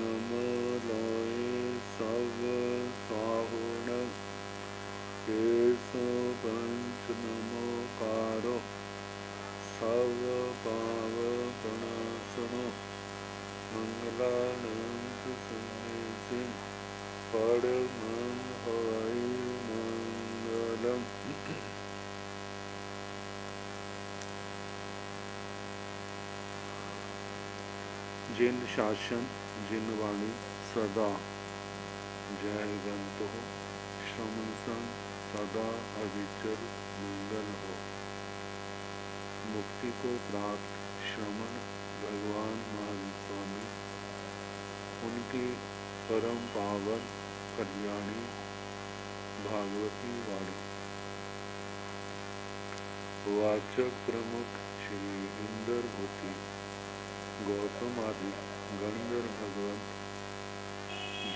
नम लोए सब साहुण केशो पंच नमोकारो सब पाव गणासनो मंगलानंद सन्निधिं परमं हवै मंगलम। जिन शासन जिन वाणी सदा जय गंत हो श्रमण संग सदा अविचल मंगल हो। मुक्ति को प्राप्त श्रमण भगवान महावीर स्वामी उनकी परम पावन कल्याणी भागवती वाणी। वाचक प्रमुख श्री इंदर भूति गौतम आदि गणधर भगवंत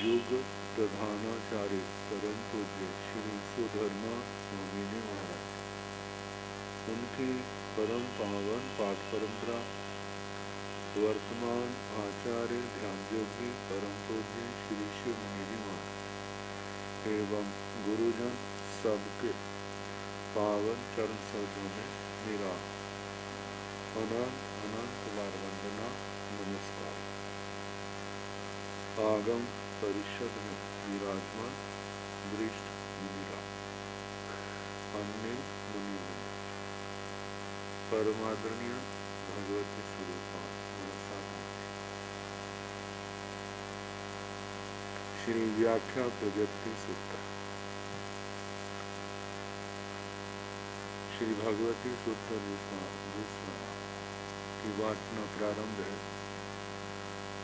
युग प्रधानाचार्य परम पूज्य श्री सुधर्मा स्वामी ने महाराज उनकी परम पावन पाठ परंपरा वर्तमान आचार्य ध्यान योगी परम पूज्य श्री शिव मुनि महाराज एवं गुरुजन सबके पावन चरण सरोजों में मेरा अनंत अनंत बार वंदना नमस्कार। आगम परिषद में विराजमान वरिष्ठ मुनिराज अन्य मुनि परमादरणीय भगवती स्वरूपा श्री व्याख्या प्रगति सूत्र श्री भगवती सूत्र की वाचना प्रारंभ है।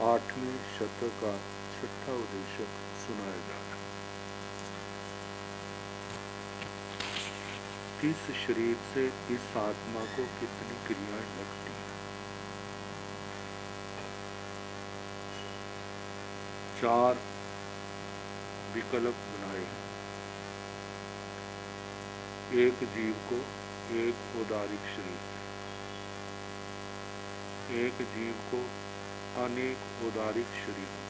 8वें शतक का 6ठा उद्देशक सुनाया जा रहा है। इस शरीर से इस आत्मा को कितनी क्रियाएं लगती हैं। 4 विकल्प बनाए हैं। एक जीव को एक उदारिक शरीर, एक जीव को अनेक उदारिक शरीरों,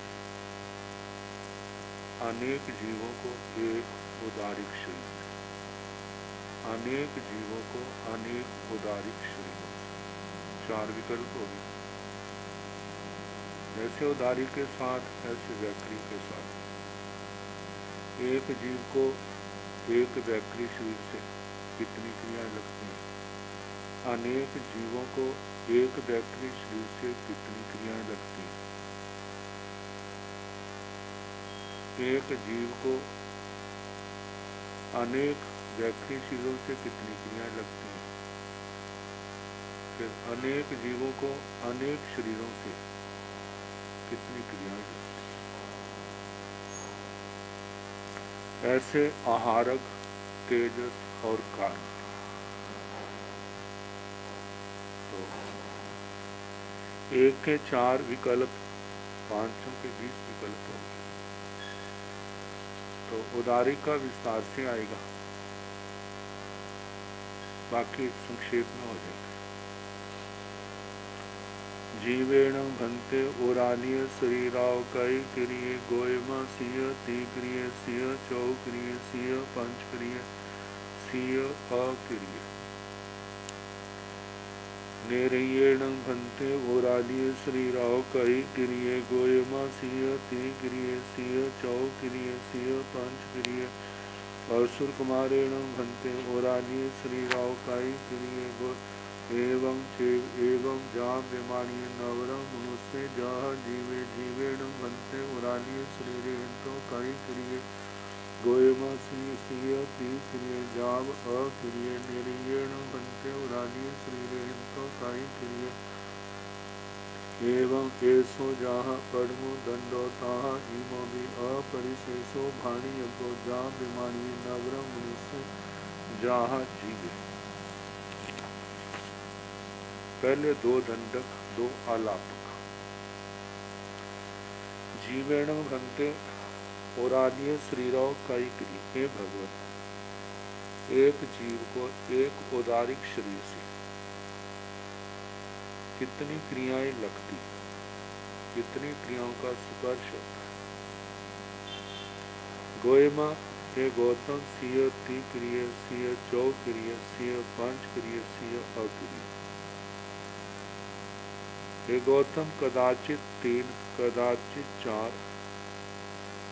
अनेक जीवों को एक उदारिक शरीर, अनेक जीवों को अनेक उदारिक शरीरों। 4 विकल्प हो गए। जैसे उदारी के साथ ऐसे वैक्री के साथ। एक जीव को एक वैक्री शरीर से कितनी क्रियाएं लगती हैं। अनेक जीवों को एक वैक्री शरीर से कितनी क्रियाएं लगती हैं। एक जीव को अनेक वैक्री शरीरों से कितनी क्रियाएं लगती हैं। फिर अनेक जीवों को अनेक शरीरों से कितनी क्रियाएं लगती हैं। ऐसे आहारक, तेजस और कारण। तो 1 के 4 विकल्प, 5 के 20 विकल्प हो गए। तो उदारी का विस्तार से आएगा, बाकी संक्षेप में हो जाएगा। जीवेण भंते उरानीय शरीराव कई क्रिय गोयमा सिय ती क्रिय सिय चौ क्रिय सिय पंच क्रिय सिय अक्रिय। नेरयेण भंते ओरालीय शरीराव कई क्रिय गोयमा सिय ती क्रिय सिय चौ क्रिय सिय पंच क्रिय। असुर कुमारेण भंते ओरालीय शरीराव कई क्रिय गो एवं जा विमानीय नवरम मनुष्य जह जीवे जीवेण भंते ओरालीय शरीरेण तो कई क्रिय गोयमा सिय ती क्रिय जाव अक्रिय। निरीयेण भंते उरालीय शरीरेण तो कई क्रिय एवं एसो जहाँ पद्मो दंडो ताह इमो भी अपरिशेषो भाणी यज्ञो जा विमानीय नवरम मनुष्य जहाँ जीवे। पहले 2 दंडक 2 आलापक। जीवेण भंते ओरानीय शरीराव कई क्रिय। हे भगवत, एक जीव को एक औदारिक शरीर से कितनी क्रियाएं लगती। कितनी क्रियाओं का स्पर्श होता है। गोयमा हे गौतम सिय तिक्रिय सिय चौक्रिय सिय पंचक्रिय सिय अक्रिय। हे गौतम कदाचित 3, कदाचित 4,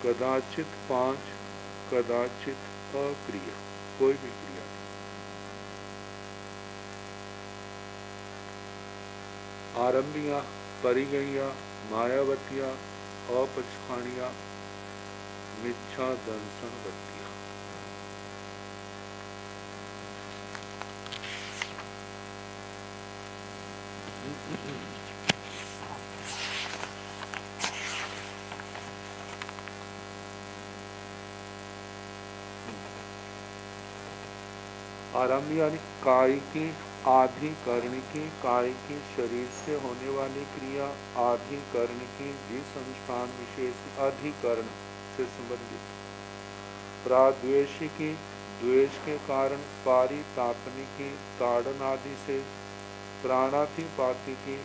कदाचित 5, कदाचित अक्रिय, कोई भी क्रिया नहीं। आरंभिया, परिगणिया, मायावतिया, अपचखाणिया, मिच्छा दंसन बत्तिया। आरंभ यानी कायिकी, आधिकरणिकी, कायिकी शरीर से होने वाली क्रिया, आधिकरणिकी जिस अनुष्ठान विशेष अधिकरण से संबंधित, प्राद्वेषिकी द्वेष के कारण, पारितापनिकी ताड़न आदि से, प्राणातिपातिकी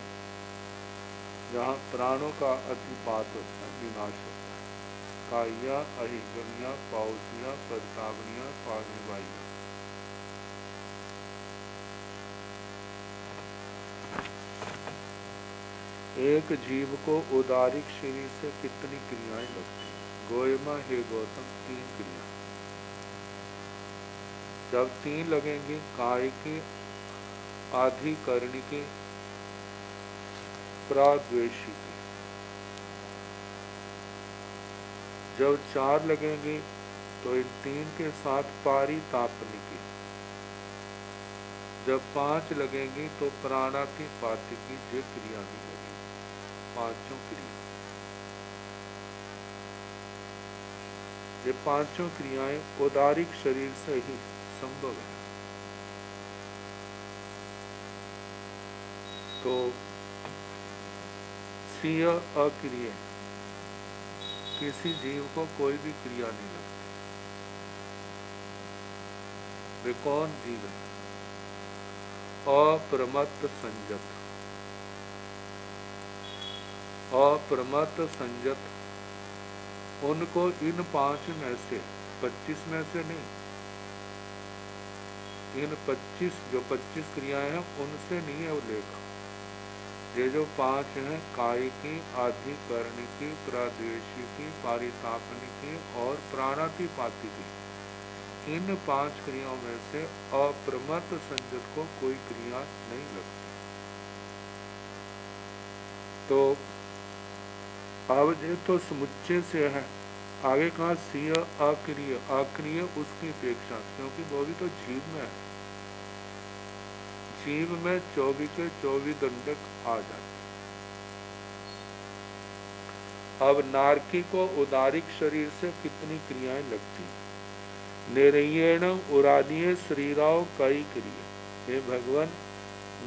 जहाँ प्राणों का अतिपात होता है, विनाश होता है, काया, अहिगणिया, पाउसिया, परतावनिया, पानिवाइया। एक जीव को उदारिक शरीर से कितनी क्रियाएं लगती हैं? गोयमा हे गौतम 3 क्रिया। जब 3 लगेंगी, कायिकी, आधिकरणिकी, प्राद्वेषिकी। जब 4 लगेंगी तो इन 3 के साथ पारितापनिकी। जब 5 लगेंगी तो प्राणातिपातिकी ये क्रिया भी लगेगी। 5 क्रिया, ये 5 क्रियाएं उदारिक शरीर से ही संभव है। तो सिय अक्रिय, किसी जीव को कोई भी क्रिया नहीं लगती। वे कौन जीव है? अप्रमत्त संयत, अप्रमत्त संयत, उनको इन 5 में से, 25 में से नहीं, इन 25 जो 25 क्रियाएं हैं उनसे नहीं है वो लेखा। ये जो 5 हैं, कायिकी, आधिकरणिकी, प्राद्वेषिकी, पारितापनिकी और प्राणातिपातिकी, इन 5 क्रियाओं में से अप्रमत्त संयत को कोई क्रिया नहीं लगती। तो अब ये तो समुच्चय से है, आगे कहा सिय अक्रिय, अक्रिय उसकी अपेक्षा, क्योंकि वो भी तो जीव में है। जीव में 24 के 24 दंडक आ जाते। अब नारकी को उदारिक शरीर से कितनी क्रियाएं लगती? निरयेण उरादीय शरीराव कई क्रिया। हे भगवान,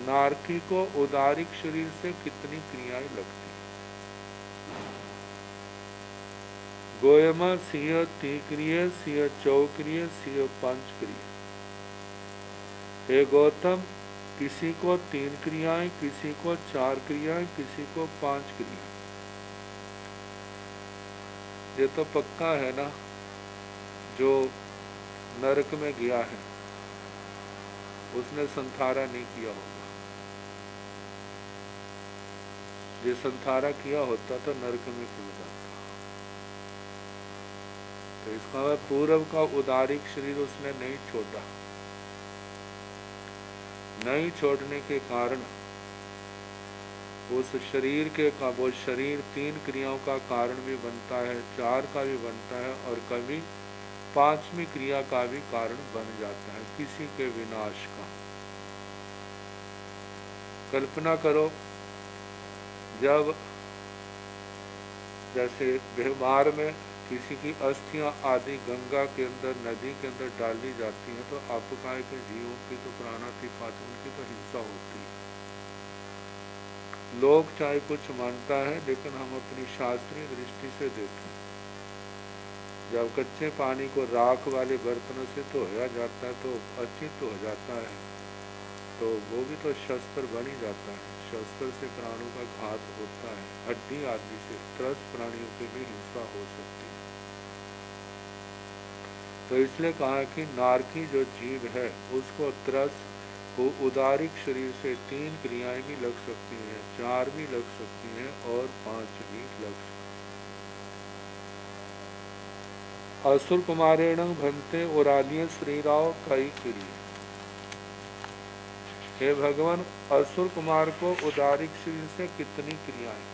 नारकी को उदारिक शरीर से कितनी क्रियाएं लगती? गोयमा सिंह तीक्रिय, सिंह चौक्रिय, सिंह पंचक्रिय। हे गौतम, किसी को 3 क्रियाएं, किसी को 4 क्रियाएं, किसी को 5 क्रियाएं। ये तो पक्का है ना, जो नरक में गया है उसने संथारा नहीं किया होगा। ये संथारा किया होता तो नरक में क्यों जाता? तो इसका पूर्व का उदारिक शरीर उसने नहीं छोड़ा। नहीं छोड़ने के कारण उस शरीर के का वो शरीर 3 क्रियाओं का कारण भी बनता है, 4 का भी बनता है और कभी 5वीं क्रिया का भी कारण बन जाता है, किसी के विनाश का। कल्पना करो, जब जैसे व्यवहार में किसी की अस्थियां आदि गंगा के अंदर, नदी के अंदर डाली जाती हैं, तो अपकाय के जीवों की तो प्राणातिपात, उनकी तो हिंसा होती है। लोग चाहे कुछ मानता है, लेकिन हम अपनी शास्त्रीय दृष्टि से देखें, जब कच्चे पानी को राख वाले बर्तनों से धोया जाता है तो अचित हो जाता है, तो वो भी तो शस्त्र बन ही जाता है। शस्त्र से प्राणों का घात होता है। हड्डी आदि से त्रस्त प्राणियों के लिए हिंसा हो सकती है। तो इसलिए कहा कि नारकी जो जीव है उसको त्रस्त को उदारिक शरीर से 3 क्रियाएं भी लग सकती हैं, 4 भी लग सकती हैं और 5 भी लग सकती हैं। असुर कुमारेण भंते ओरालिय श्रीराव कई क्रिय। हे भगवान, असुर कुमार को उदारिक शरीर से कितनी क्रियाएं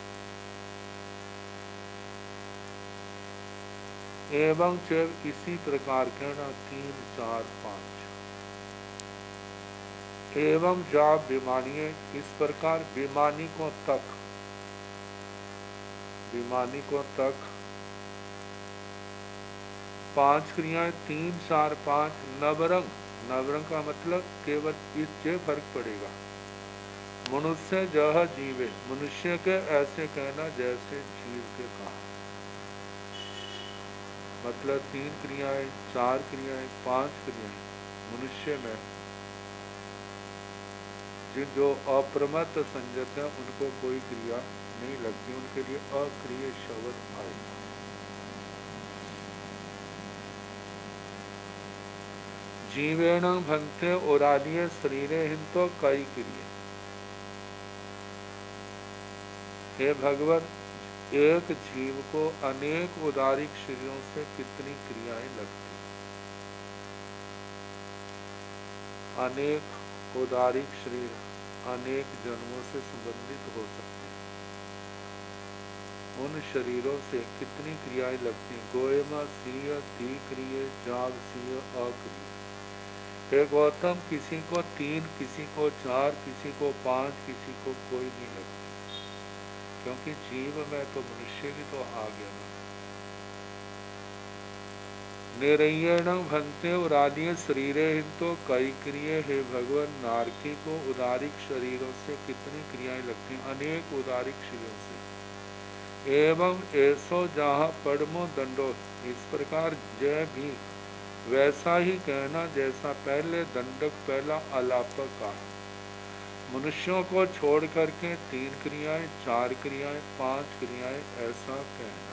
एवं जब इसी प्रकार कहना 3, 4, 5 एवं जाप विमानिये, इस प्रकार विमानिकों तक 5 क्रियाएं, 3, 4, 5 नवरंग। नवरंग का मतलब केवल इससे फर्क पड़ेगा। मनुष्य जह जीवे, मनुष्य के ऐसे कहना जैसे जीव के कहा। मतलब 3 क्रियाएं, 4 क्रियाएं, 5 क्रियाएं मनुष्य में जो अप्रमत्त संयत है उनको कोई क्रिया नहीं लगती, उनके लिए अक्रिय शब्द आए। जीवेण भंते ओरालिय शरीरे हिंतो कई क्रिय। हे भगवान, एक जीव को अनेक उदारिक शरीरों से कितनी क्रियाएं लगती। अनेक उदारिक शरीर अनेक जन्मों से संबंधित हो सकते हैं। उन शरीरों से कितनी क्रियाएं लगती हैं। गोयमा सीय, तीक्रिय, जाग सीय, अक्रिय। हे गौतम, किसी को 3, किसी को 4, किसी को 5, किसी को कोई नहीं लगती, क्योंकि जीव में तो मनुष्य भी तो आ गया ना। निरयण भंते उदारिय शरीरे हिंतो कई क्रिय। हे भगवान, नारकी को उदारिक शरीरों से कितनी क्रियाएं लगती, अनेक उदारिक शरीरों से। एवं ऐसो जहाँ पड़मो दंडो, इस प्रकार जय भी वैसा ही कहना जैसा पहले दंडक पहला अलापक कहा। मनुष्यों को छोड़ करके 3 क्रियाएं, 4 क्रियाएं, 5 क्रियाएं ऐसा कहना।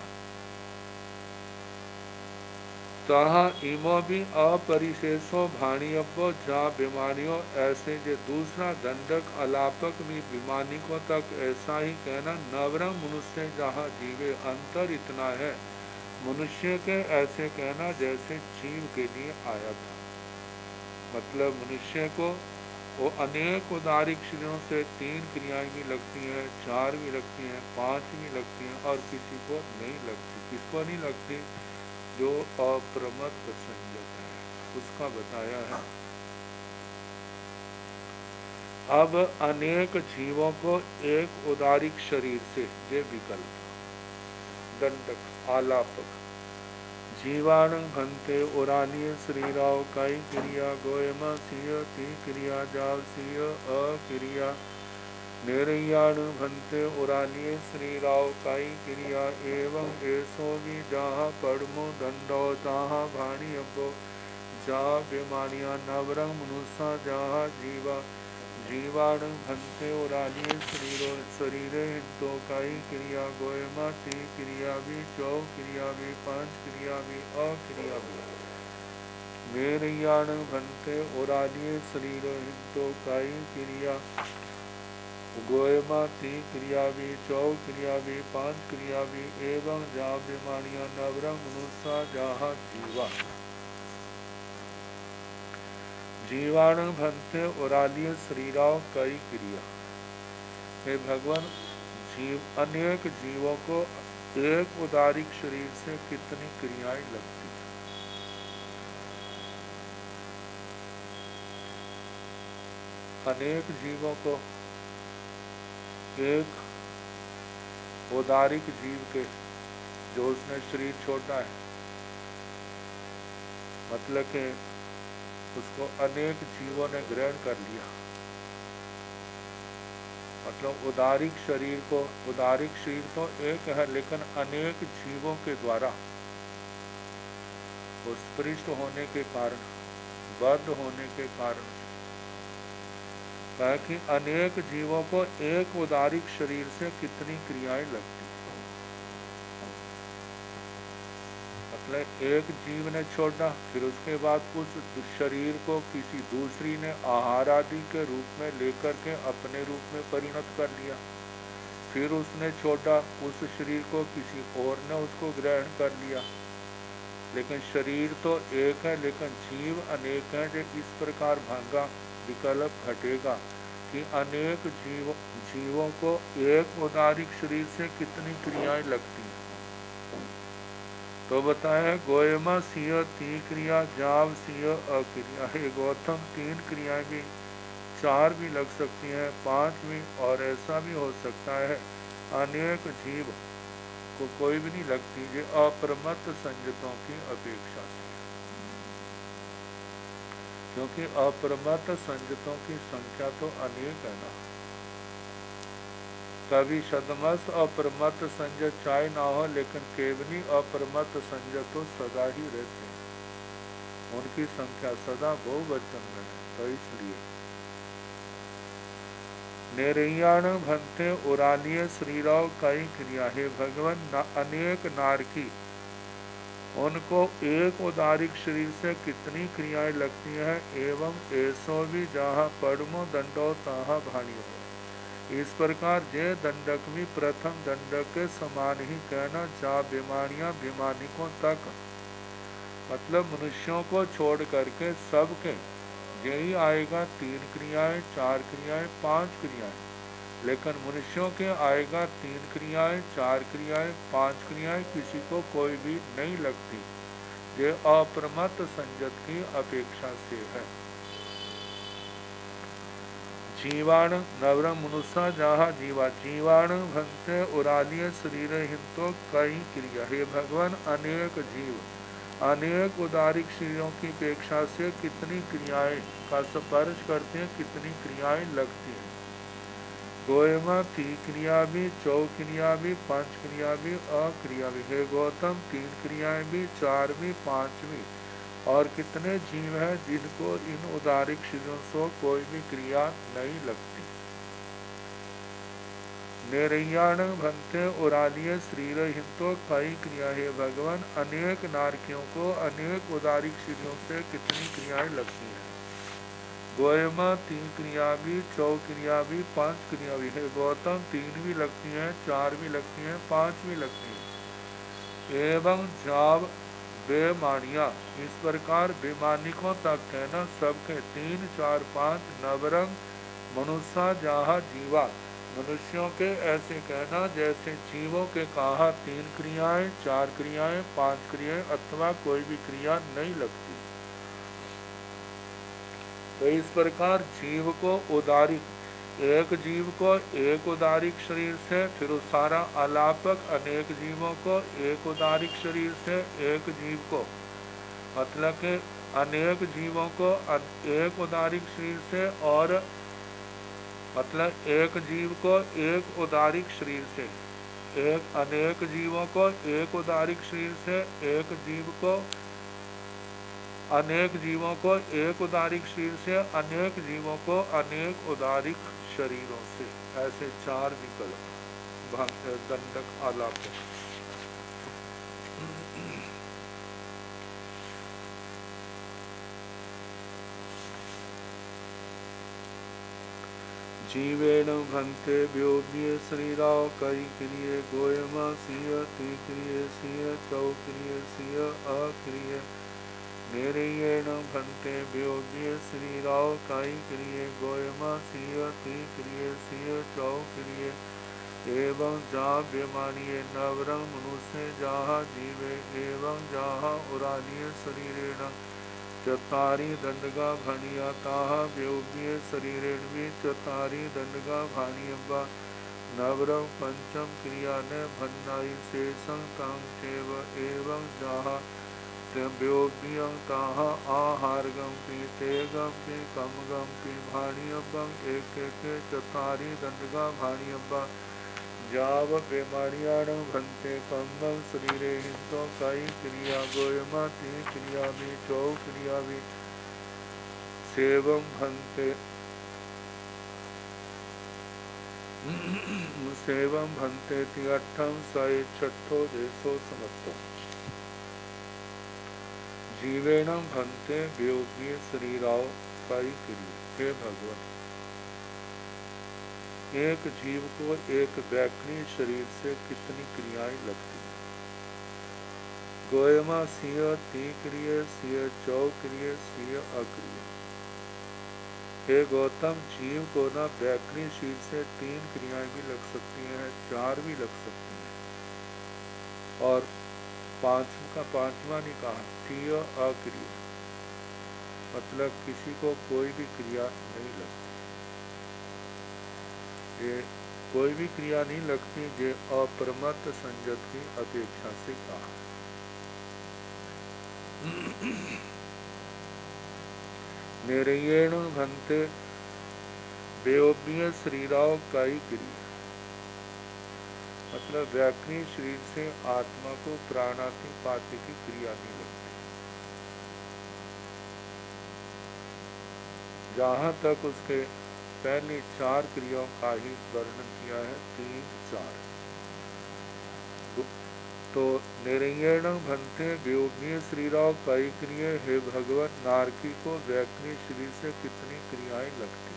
तहा इमो भी अपरिशेषो भाणियव्यो जा बीमारियों, ऐसे जो दूसरा दंडक अलापक भी बीमानिकों तक ऐसा ही कहना। नवरंग मनुष्य जहाँ जीवे, अंतर इतना है मनुष्य के ऐसे कहना जैसे जीव के लिए आया था। मतलब मनुष्य को वो अनेक उदारिक शरीरों से 3 क्रियाएं भी लगती हैं, 4 भी लगती हैं, 5 भी लगती हैं और किसी को नहीं लगती। किसको नहीं लगती? जो अप्रमत्त संयत है उसका बताया है। अब अनेक जीवों को एक उदारिक शरीर से ये विकल्प दंडक आलापक जीवाणु भंते उरालिय श्रीराव कई क्रिया गोयमा सिय ती क्रिया जाव सिय अक्रिया निरयाणु भंते उरालिय श्रीराव कई क्रिया एवं ऐसो भी जहाँ पड़मो दंडो तहाँ भाणी अबो जा बीमारियां नवरंग मनुष्य जहाँ जीवा जीवाणु भंते उरालिय शरीरे हिंतो कई क्रिया गोयमा ती क्रिया भी चौ क्रिया भी 5 क्रिया भी अक्रिया भी निरयाणु भंते उरालिय शरीर हिंतो कई क्रिया गोयमा 3 क्रिया भी 4 क्रिया भी 5 क्रिया भी एवं जहाँ बीमारियां नवरंग मनुष्य जहाँ जीवा जीवाणु भंते उरालिय शरीराव कई क्रिया। हे भगवान, जीव अनेक जीवों को एक उदारिक शरीर से कितनी क्रियाएं लगती हैं। अनेक जीवों को एक उदारिक जीव के जो उसने शरीर छोटा है, मतलब कि उसको अनेक जीवों ने ग्रहण कर लिया। मतलब उदारिक शरीर तो एक है, लेकिन अनेक जीवों के द्वारा उत्कृष्ट होने के कारण, बद्ध होने के कारण कहा कि अनेक जीवों को एक उदारिक शरीर से कितनी क्रियाएं लगती। मतलब एक जीव ने छोड़ा, फिर उसके बाद उस शरीर को किसी दूसरी ने आहार आदि के रूप में लेकर के अपने रूप में परिणत कर लिया। फिर उसने छोड़ा, उस शरीर को किसी और ने उसको ग्रहण कर लिया। लेकिन शरीर तो एक है, लेकिन जीव अनेक हैं। जो इस प्रकार भांगा विकल्प घटेगा कि अनेक जीवों को एक उदारिक शरीर से कितनी क्रियाएं लगती हैं। तो बताया गोयमा सिंह तीन क्रिया, जाव सिंह अक्रिया। हे गौतम, तीन क्रियाएं भी, चार भी लग सकती हैं, पांच भी, और ऐसा भी हो सकता है अनेक जीव को कोई भी नहीं लगती, ये अप्रमत्त संयतों की अपेक्षा से। क्योंकि अप्रमत्त संयतों की संख्या तो अनेक है ना। कभी शतमस्त अप्रमत्त संयत चाहे ना हो, लेकिन केवली अप्रमत्त संयत तो सदा ही रहते हैं, उनकी संख्या सदा बहुवचन में है। तो इसलिए नेरैयाण भंते उरालिय श्रीराव कई क्रिया। हे भगवान, अनेक नारकी, उनको एक उदारिक शरीर से कितनी क्रियाएं लगती हैं। एवं ऐसो भी जहाँ पड़मो दंडो तहाँ भानियो। इस प्रकार जे दंडक भी प्रथम दंडक के समान ही कहना, जा बीमारियां बीमानिकों तक, मतलब मनुष्यों को छोड़ करके सबके यही आएगा तीन क्रियाएं, चार क्रियाएं, पांच क्रियाएं। लेकिन मनुष्यों के आएगा तीन क्रियाएं, चार क्रियाएं, पांच क्रियाएं, किसी को कोई भी नहीं लगती। ये अप्रमत्त संयत की अपेक्षा से है। जीवाण नवरम मनुष्य जहा जीवा, जीवाण भंते उरालिय शरीर हिंतो कई क्रिया। हे भगवान, अनेक जीव अनेक उदारिक शरीरों की अपेक्षा से कितनी क्रियाएं का स्पर्श करते हैं, कितनी क्रियाएं लगती हैं। गोयमा तीन क्रिया भी, चौ क्रिया भी, पांच क्रिया भी, अक्रिया भी। हे गौतम, तीन क्रियाएं भी, चार भी, पांच भी, और कितने जीव हैं जिनको इन उदारिक शरीरों से कोई भी क्रिया नहीं लगती। नेरैयाण भंते उरालिय शरीर हिंतो कई क्रिया। है भगवान, अनेक नारकियों को अनेक उदारिक शरीरों से कितनी क्रियाएं लगती हैं। गोयमा तीन क्रिया भी, चौ क्रिया भी, पांच क्रिया भी। है गौतम, तीन भी लगती हैं, चार भी लगती हैं, पांच भी लगती हैं। एवं जाव बेमानिया, इस प्रकार बेमानिकों तक कहना, सबके तीन, चार, पांच, नवरंग मनुष्य जहा जीवा, मनुष्यों के ऐसे कहना जैसे जीवों के कहा तीन क्रियाएं, चार क्रियाएं, पांच क्रियाएं, अथवा कोई भी क्रिया नहीं लगती। तो इस प्रकार जीव को उदारिक, एक जीव को एक उदारिक शरीर से, फिर सारा अलापक अनेक जीवों को एक उदारिक शरीर से, एक जीव को मतलब के अनेक जीवों को एक उदारिक शरीर से, और मतलब एक जीव को एक उदारिक शरीर से, एक अनेक जीवों को एक उदारिक शरीर से, एक जीव को अनेक जीवों को एक उदारिक शरीर से, अनेक जीवों को अनेक उदारिक शरीरों से। ऐसे चार विकल्प दंडक आलाप। जीवेण भंते व्योम्य शरीराव कई क्रिय। गोयमा सिंह ती क्रिय, सिंह चौ क्रिय, सिंह अक्रिय। नेरैयेण भंते व्योम्य शरीराव कई क्रिय। गोयमा सिंह ती क्रिय, सिंह चौ क्रिय। एवं जा बेमानिये नवरंग मनुष्य जहा जीवे। एवं जहा उरालिय शरीरेण चतारी दंडगा भानिया, ताहा व्योम्य शरीरेण भी चतारी दंडगा भानियब्बा। नवरम पंचम क्रिया ने भन्नाई शेषं तांग चैव। एवं जहा व्योम्यं ताहा आहारगम पी, तेगम पी, कमगम पी भानियब्बं। एक चतारी दंडगा भानियब्बा। जाव बेमानियाण भंते कम्बम शरीरे हिंतो कई क्रिया। गोयमा ती क्रिया भी, चौ क्रिया भी। सेवम भंते सेवम भंते अठम सय छठो देशो समत्तो जीवेणम भंते वियोगी शरीराव साई क्रिय। हे भगवान, एक जीव को एक बैकनी शरीर से कितनी क्रियाएं लगती हैं। गोयमा सिंह तीक्रिय सिंह चौक्रिय सिंह अक्रिय। हे गौतम, जीव को ना बैकनी शरीर से 3 क्रियाएं भी लग सकती हैं, 4 भी लग सकती हैं, और पांचवा नहीं कहा, सिंह अक्रिय, मतलब किसी को कोई भी क्रिया नहीं लगती। ये कोई भी क्रिया नहीं लगती जे अप्रमत्त संजत की अपेक्षा से कहा। निरयेण भंते बेओबिय शरीराव काई क्रिया, मतलब व्याकनी शरीर से आत्मा को प्राणातिपाती की क्रिया नहीं लगती। जहां तक उसके पहली 4 क्रियाओं का ही वर्णन किया है, 3 4। तो निरयेण भंते व्योमीय श्रीराव कई क्रिय। हे भगवत, नारकी को व्याकनी शरीर से कितनी क्रियाएं लगती।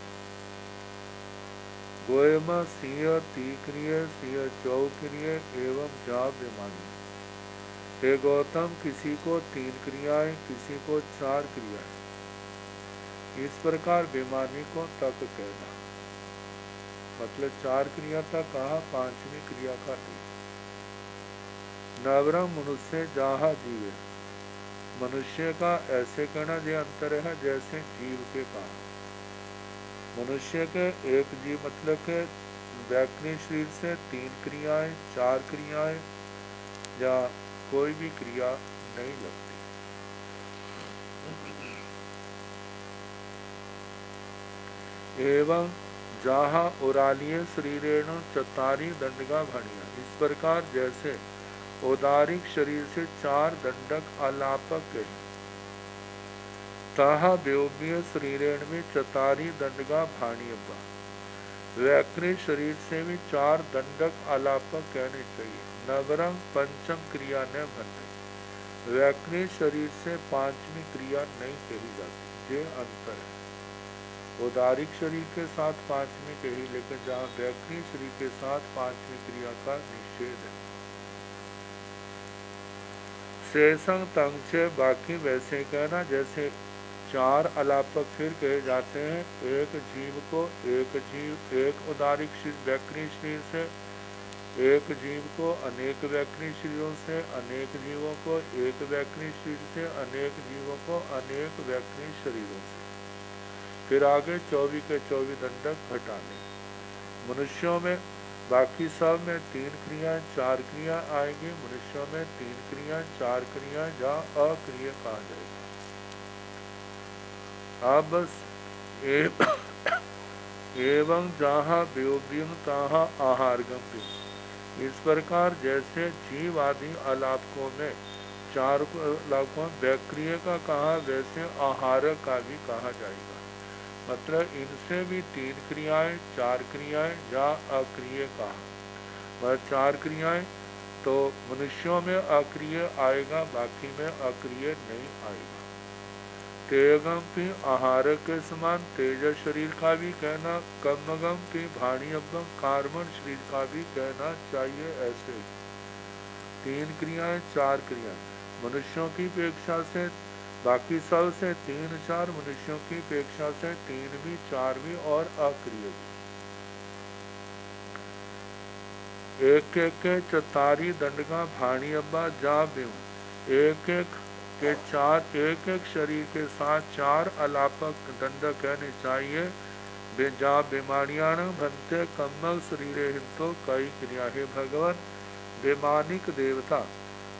गोयमा सिंह तीक्रिय सिंह चौक्रिय एवं जा बेमानी। हे गौतम, किसी को 3 क्रियाएं, किसी को 4 क्रियाएं, इस प्रकार बेमानी को तक कहना, मतलब 4 क्रिया तक कहा, 5वीं क्रिया का नहीं। नवरम मनुष्य जहाँ जीवे, मनुष्य का ऐसे कहना जो अंतर है जैसे जीव के कहा। मनुष्य के एक जीव मतलब के व्याकनी शरीर से 3 क्रियाएं, 4 क्रियाएं या कोई भी क्रिया नहीं लगती। एवं जहाँ उरालीय शरीरेण चतारी दंडगा भणिया। इस प्रकार जैसे औदारिक शरीर से 4 दंडक आलापक है, ताहा व्योमीय शरीरेण में चतारी दंडगा भाणियब्बा। व्याकनी शरीर से भी 4 दंडक आलापक कहने चाहिए। नवरंग पंचम क्रिया न भन्ने, व्याकनी शरीर से 5वीं क्रिया नहीं कही जाती। ये अंतर है। औदारिक शरीर के साथ 5वीं कही, लेकिन जहाँ व्याकनी शरीर के साथ 5वीं क्रिया का निषेध है। शेषंग तंग से बाकी वैसे कहना जैसे 4 अलापक फिर कहे जाते हैं। एक जीव को एक जीव, एक उदारिक व्याकनी शरीर से, एक जीव को अनेक व्याकनी शरीरों से, अनेक जीवों को एक व्याकनी शरीर से, अनेक जीवों को अनेक व्याकनी शरीरों से। फिर आगे 24 के 24 दंडक घटाने। मनुष्यों में बाकी सब में 3 क्रियाएं 4 क्रिया आएंगी, मनुष्यों में 3 क्रियाएं 4 क्रियाएं जहाँ अक्रिय कहा जाएगा। अब बस एवं जहाँ व्योव्यं तहाँ आहारगम्य। इस प्रकार जैसे जीव आदि अलापकों में 4 अलापकों व्याक्रिय का कहा, वैसे आहारक का भी कहा जाएगा। मतलब इनसे भी 3 क्रियाएं 4 क्रियाएं या अक्रिय कहा। वह 4 क्रियाएं तो मनुष्यों में अक्रिय आएगा, बाकी में अक्रिय नहीं आएगा। तेगम भी आहार के समान तेज शरीर का भी कहना, कमगम भी भाणियब्बम कार्मण शरीर का भी कहना चाहिए। ऐसे 3 क्रियाएं 4 क्रियाएं मनुष्यों की अपेक्षा से, बाकी सब से 3 4, मनुष्यों की अपेक्षा से 3 भी 4 भी और अक्रिय भी। एक एक के चतारी दंडगा भाणी अब्बा जा ब्यू। एक एक के 4, एक एक शरीर के साथ 4 अलापक दंड कहने चाहिए। जा बेमानियाण भंते कम्मल शरीर हिंतो कई क्रिया। हे भगवान, बेमानिक देवता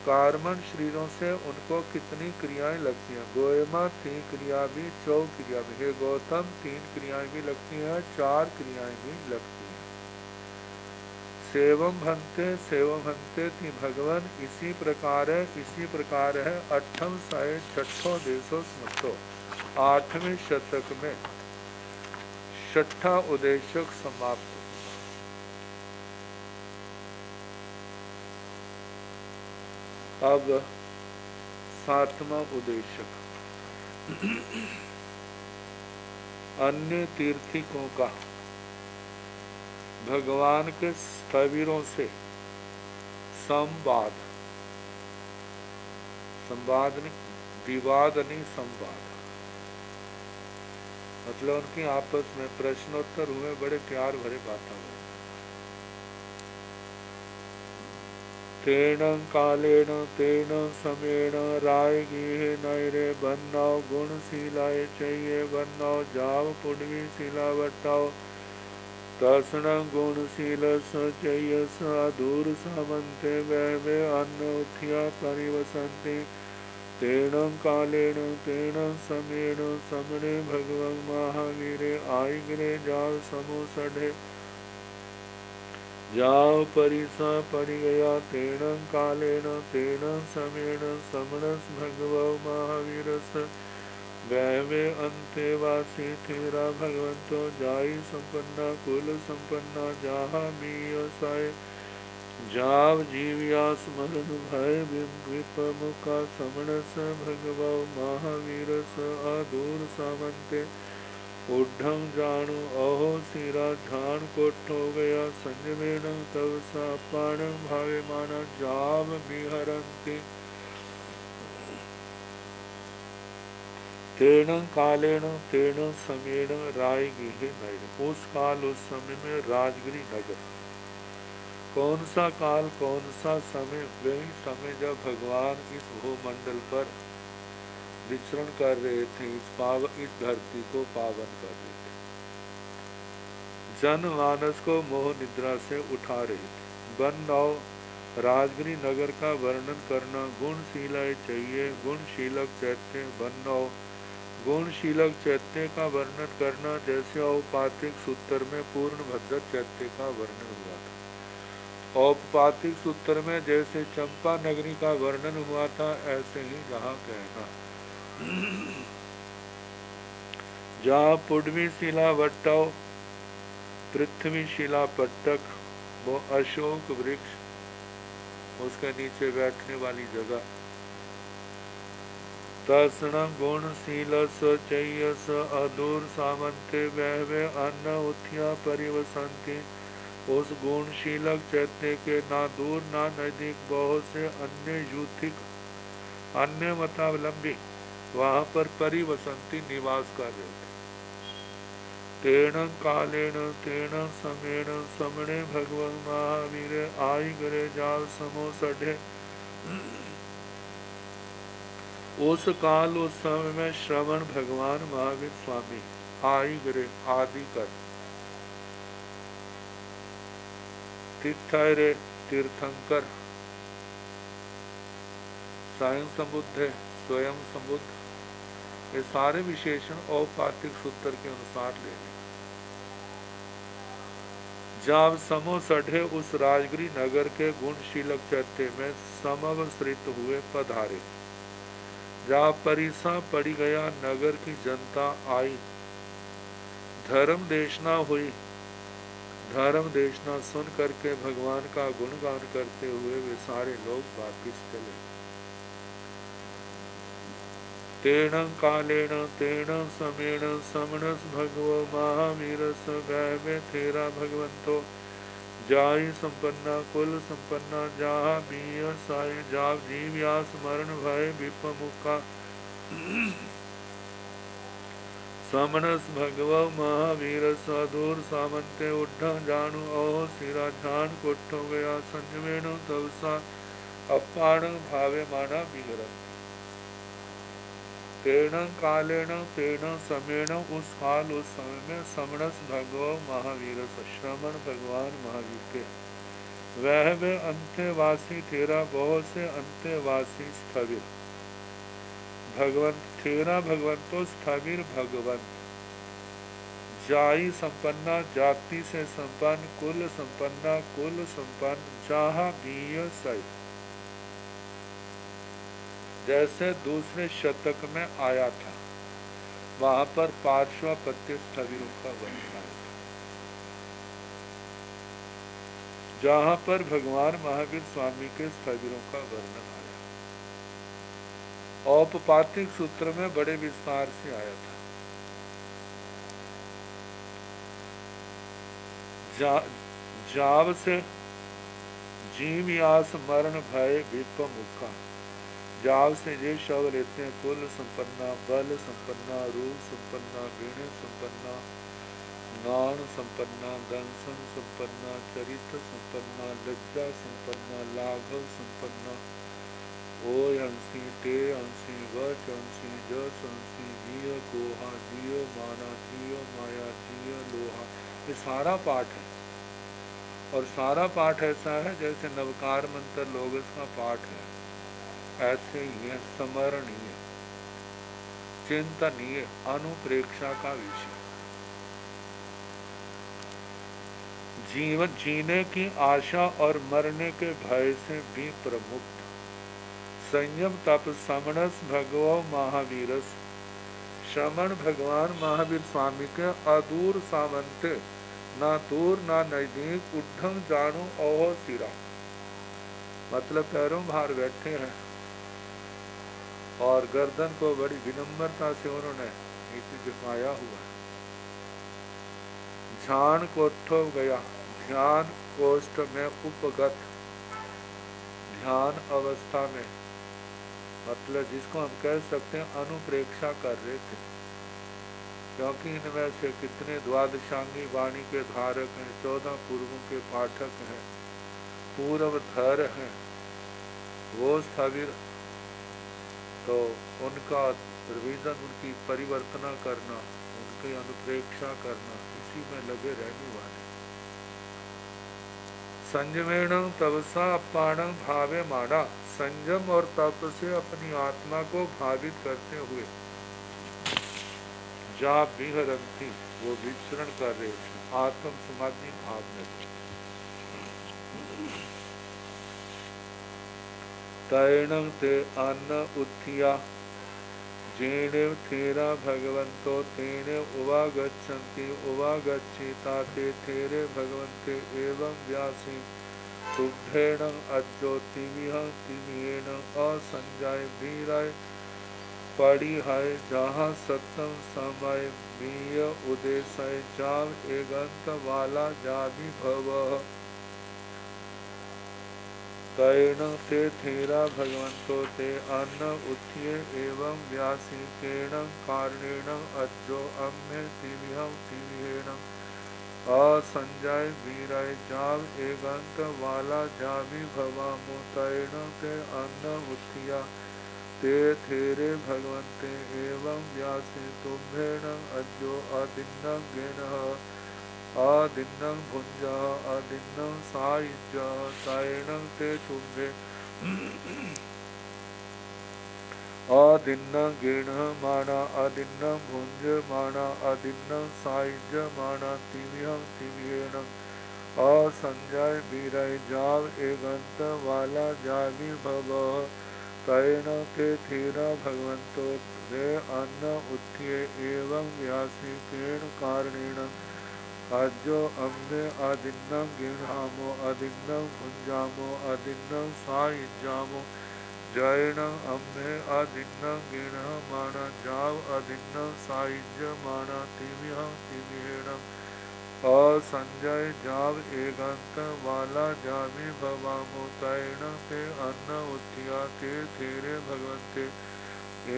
कार्मण शरीरों से उनको कितनी क्रियाएं लगती हैं। गोयमा 3 क्रिया भी 4 क्रिया भी। हे गौतम, 3 क्रियाएं भी लगती हैं, 4 क्रियाएं भी लगती हैं। सेवम भंते थी भगवान। इसी प्रकार है 8म साय 6ठो देशो स्मृतो। 8वें शतक में 6ठा उद्देश्य समाप्त। अब सातवां उद्देश्य, अन्य तीर्थिकों का भगवान के स्थविरों से संवाद, संवाद नहीं, विवाद नहीं, संवाद, मतलब उनके आपस में प्रश्नोत्तर हुए, बड़े प्यार भरे बातें हुए। तेन कालेन तेन समेण राय गीहे नैरे बन्नाव गुणशीलाय चाहिए बन्नाव जाव पुण्वी शिला बट्टाओ तसन गुणशील सचय साधुर सामंते वह अन्न उथिया परिवसंते तेन कालेन तेन समेण समणे भगवं महावीरे आई गिरे जाव समो सढ़े जाव परिसा परि गया तेन कालेन तेन समेण समणस भगवो महावीरस वैवे अंतेवासी तेरा भगवंतो जाई संपन्ना कुल संपन्ना जहाँ बीयसाय जाव जीविया स्मरण भय विपमुखा समणस भगवो महावीरस अदूर सामंते उड्ढं जाणु अहो सिरा झान कोठो गया संजमेन तव सापाण भावे माना जाव विहरंति तेन कालेन तेन समेण राय गिहे नगर। उस काल उस समय में राजगिरी नगर, कौन सा काल कौन सा समय, वही समय जब भगवान इस भूमंडल पर विचरण कर रहे थे, इस धरती को पावन कर रहे थे, जनमानस को मोह निद्रा से उठा रहे थे। बन्नाव राजगिरी नगर का वर्णन करना, गुणशीलाय चाहिए गुणशीलक चैत्य बन्नाव, गुणशीलक चैत्य का वर्णन करना जैसे औपातिक सूत्र में पूर्ण भद्र चैत्य का वर्णन हुआ था। औपातिक सूत्र में जैसे चंपा नगरी का वर्णन हुआ था, ऐसे ही यहाँ कहना जहाँ पुडवी शिला वट्टाओ, पृथ्वी शिला पट्टक, वो अशोक वृक्ष, उसके नीचे बैठने वाली जगह, तसन गुणशील सचयस अदूर सामंते वह अन्न उथिया परिवसंती, उस गुणशीलक चैत्य के ना दूर ना नजदीक बहुत से अन्य यूथिक, अन्य मतावलंबी वहां पर परिवसंती निवास कर रहे थे। तेन कालेन तेन समेण समणे भगवं महावीर आई गरे जाल समो सढ़े। उस काल उस समय में श्रवण भगवान महावीर स्वामी आई गरे आदि कर तीर्थरे तीर्थंकर स्वयं संबुद्ध स्वयं संबुद्ध, ये सारे विशेषण औपातिक सूत्र के अनुसार ले लें। जब समो सढ़े उस राजगिरी नगर के गुणशीलक चैत्य में समवसृत हुए पधारे, जहाँ परिसा पड़ी गया नगर की जनता आई, धर्म देशना हुई, धर्म देशना सुन करके भगवान का गुणगान करते हुए वे सारे लोग वापिस चले। तेन कालेन तेन समेण समणस भगवो महावीरस वैवे तेरा भगवंतो जाई संपन्ना कुल संपन्ना जहाँ बीय साय जाव जीव्या स्मरण भय विपमुखा समणस भगवो महावीरस अधूर सामंते उड्ढ जाणु ओह सिरा झान कोठो गया संजमेण तवसा अपाण भावे माना विहरन। तेन कालेन तेन समेण उस काल उस समय में समणस भगवो महावीर, श्रमण भगवान महावीर के वह अंत्यवासी तेरा बहुत से अंत्यवासी स्थविर भगवंत तेरा भगवंतो स्थविर भगवंत जाई संपन्ना जाति से संपन्न कुल संपन्ना कुल संपन्न जहाँ बीय सई, जैसे दूसरे शतक में आया था वहां पर पार्श्वपत्य स्थविरों का वर्णन आया था। जहां पर भगवान महावीर स्वामी के स्थविरों का वर्णन आया, औपपातिक सूत्र में बड़े विस्तार से आया था। जाव से जीव यास मरण भय विपमुखा। जाव से ये शव लेते हैं कुल संपन्ना, बल संपन्ना, रूप संपन्ना, गुण संपन्ना, नाण संपन्ना, दंसन संपन्ना, चरित्र संपन्ना, लज्जा संपन्ना, लाघव संपन्ना, ओय हंसी, ते हंसी, वच हंसी, जस हंसी, जिय गोहा, जिय माना, जिय माया, जिय लोहा। ये सारा पाठ है, और सारा पाठ ऐसा है जैसे नवकार मंत्र लोग इसका पाठ है। ऐसे ही है स्मरणीय, चिंतनीय, अनुप्रेक्षा का विषय। जीवन जीने की आशा और मरने के भय से भी प्रमुक्त, संयम तप समणस भगवो महावीरस। श्रमण भगवान महावीर स्वामी के अदूर सामंते, ना दूर ना नजदीक, उद्धम जानू ओहो सिरा। मतलब पैरों भार बैठे हैं और गर्दन को बड़ी विनम्रता से उन्होंने नीचे झुकाया हुआ है। ध्यान कोष्ठ गया, ध्यान कोष्ठ में उपगत, ध्यान अवस्था में, मतलब जिसको हम कह सकते हैं अनुप्रेक्षा कर रहे थे, क्योंकि इनमें से कितने द्वादशांगी वाणी के धारक हैं, 14 पूर्वों के पाठक हैं, पूर्वधर हैं, वो स्थविर, तो उनका रिवीजन, उनकी परिवर्तना करना, उनकी अनुप्रेक्षा करना, इसी में लगे रहने वाले। संयमेण तपसा अपाणं भावे माना। संयम और तप से अपनी आत्मा को भावित करते हुए जा विहरंती, वो विचरण कर रहे थे, आत्म समाधि भाव में थे। तैणं ते अन्न उत्थिया, जेने थेरा भगवंतो तेने उवागच्छन्ति, उवागच्छिता ते थेरे भगवन्ते एवं व्यासी। तुभ्येण अज्योतिमिह तिमियेन असंजाय वीराय, पड़ी है जहाँ सत्यम समय मीय उदेशय, जाव एगंत वाला जाभी भव। तैण ते थेरा भगवंतो ते अन्न उत्थिये एवं व्यासी, केण कारणेन अज्जो अम्य तिमिहं तिमिहेण असंजय वीराय, जाव एगंत वाला जाभी भवामो। तैण ते अन्न उत्थिया ते थेरे भगवंते एवं व्यासी, तुम्भेण अज्जो अदिन्नं गेनः आदिन्नं भुंजा आदिन्नं सायुज्य। तैणं ते तुभ्ये आदिन्नं गेनः माना, आदिन्नं भुंज माना, आदिन्नं सायुज्य माना, तिमिहं तिमिहेण असंजय वीराय, जाव एगंत वाला जावी भव। तैण ते थेरा भगवंतो ते अन्न उत्थिये एवं व्यासी, केण कारणेन अज्जो अम्मे आदिन्नं गृहामो, आदिन्नं भुंजामो, आदिन्नं सायुज्यामो। जैनं अम्मे आदिन्नं गृह माना, जाव आदिन्नं सायुज्य माना, तिमिहं तिमिहेण असंजय, जाव एगंत वाला जावी भवामो। तैण ते अन्न उत्थिया ते थेरे भगवंते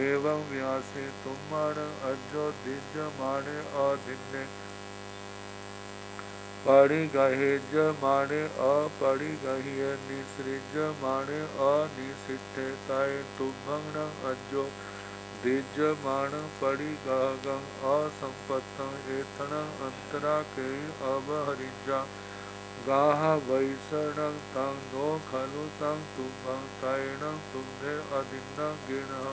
एवं व्यासे, तुम्माण अज्जो दिज माने अदिन्ने, पड़ी गहेज माने अपड़ी गहिय, निसृज माने अनिसिठे। तैण तुभंग अज्जो दिज मान, पड़ी गहगं असंपत्तं, एथन अंतरा के अबहरिजा। गाह वैसणं तं नो खलु तं तुभं, तैणं तुभ्ये अदिन्नं गिणः,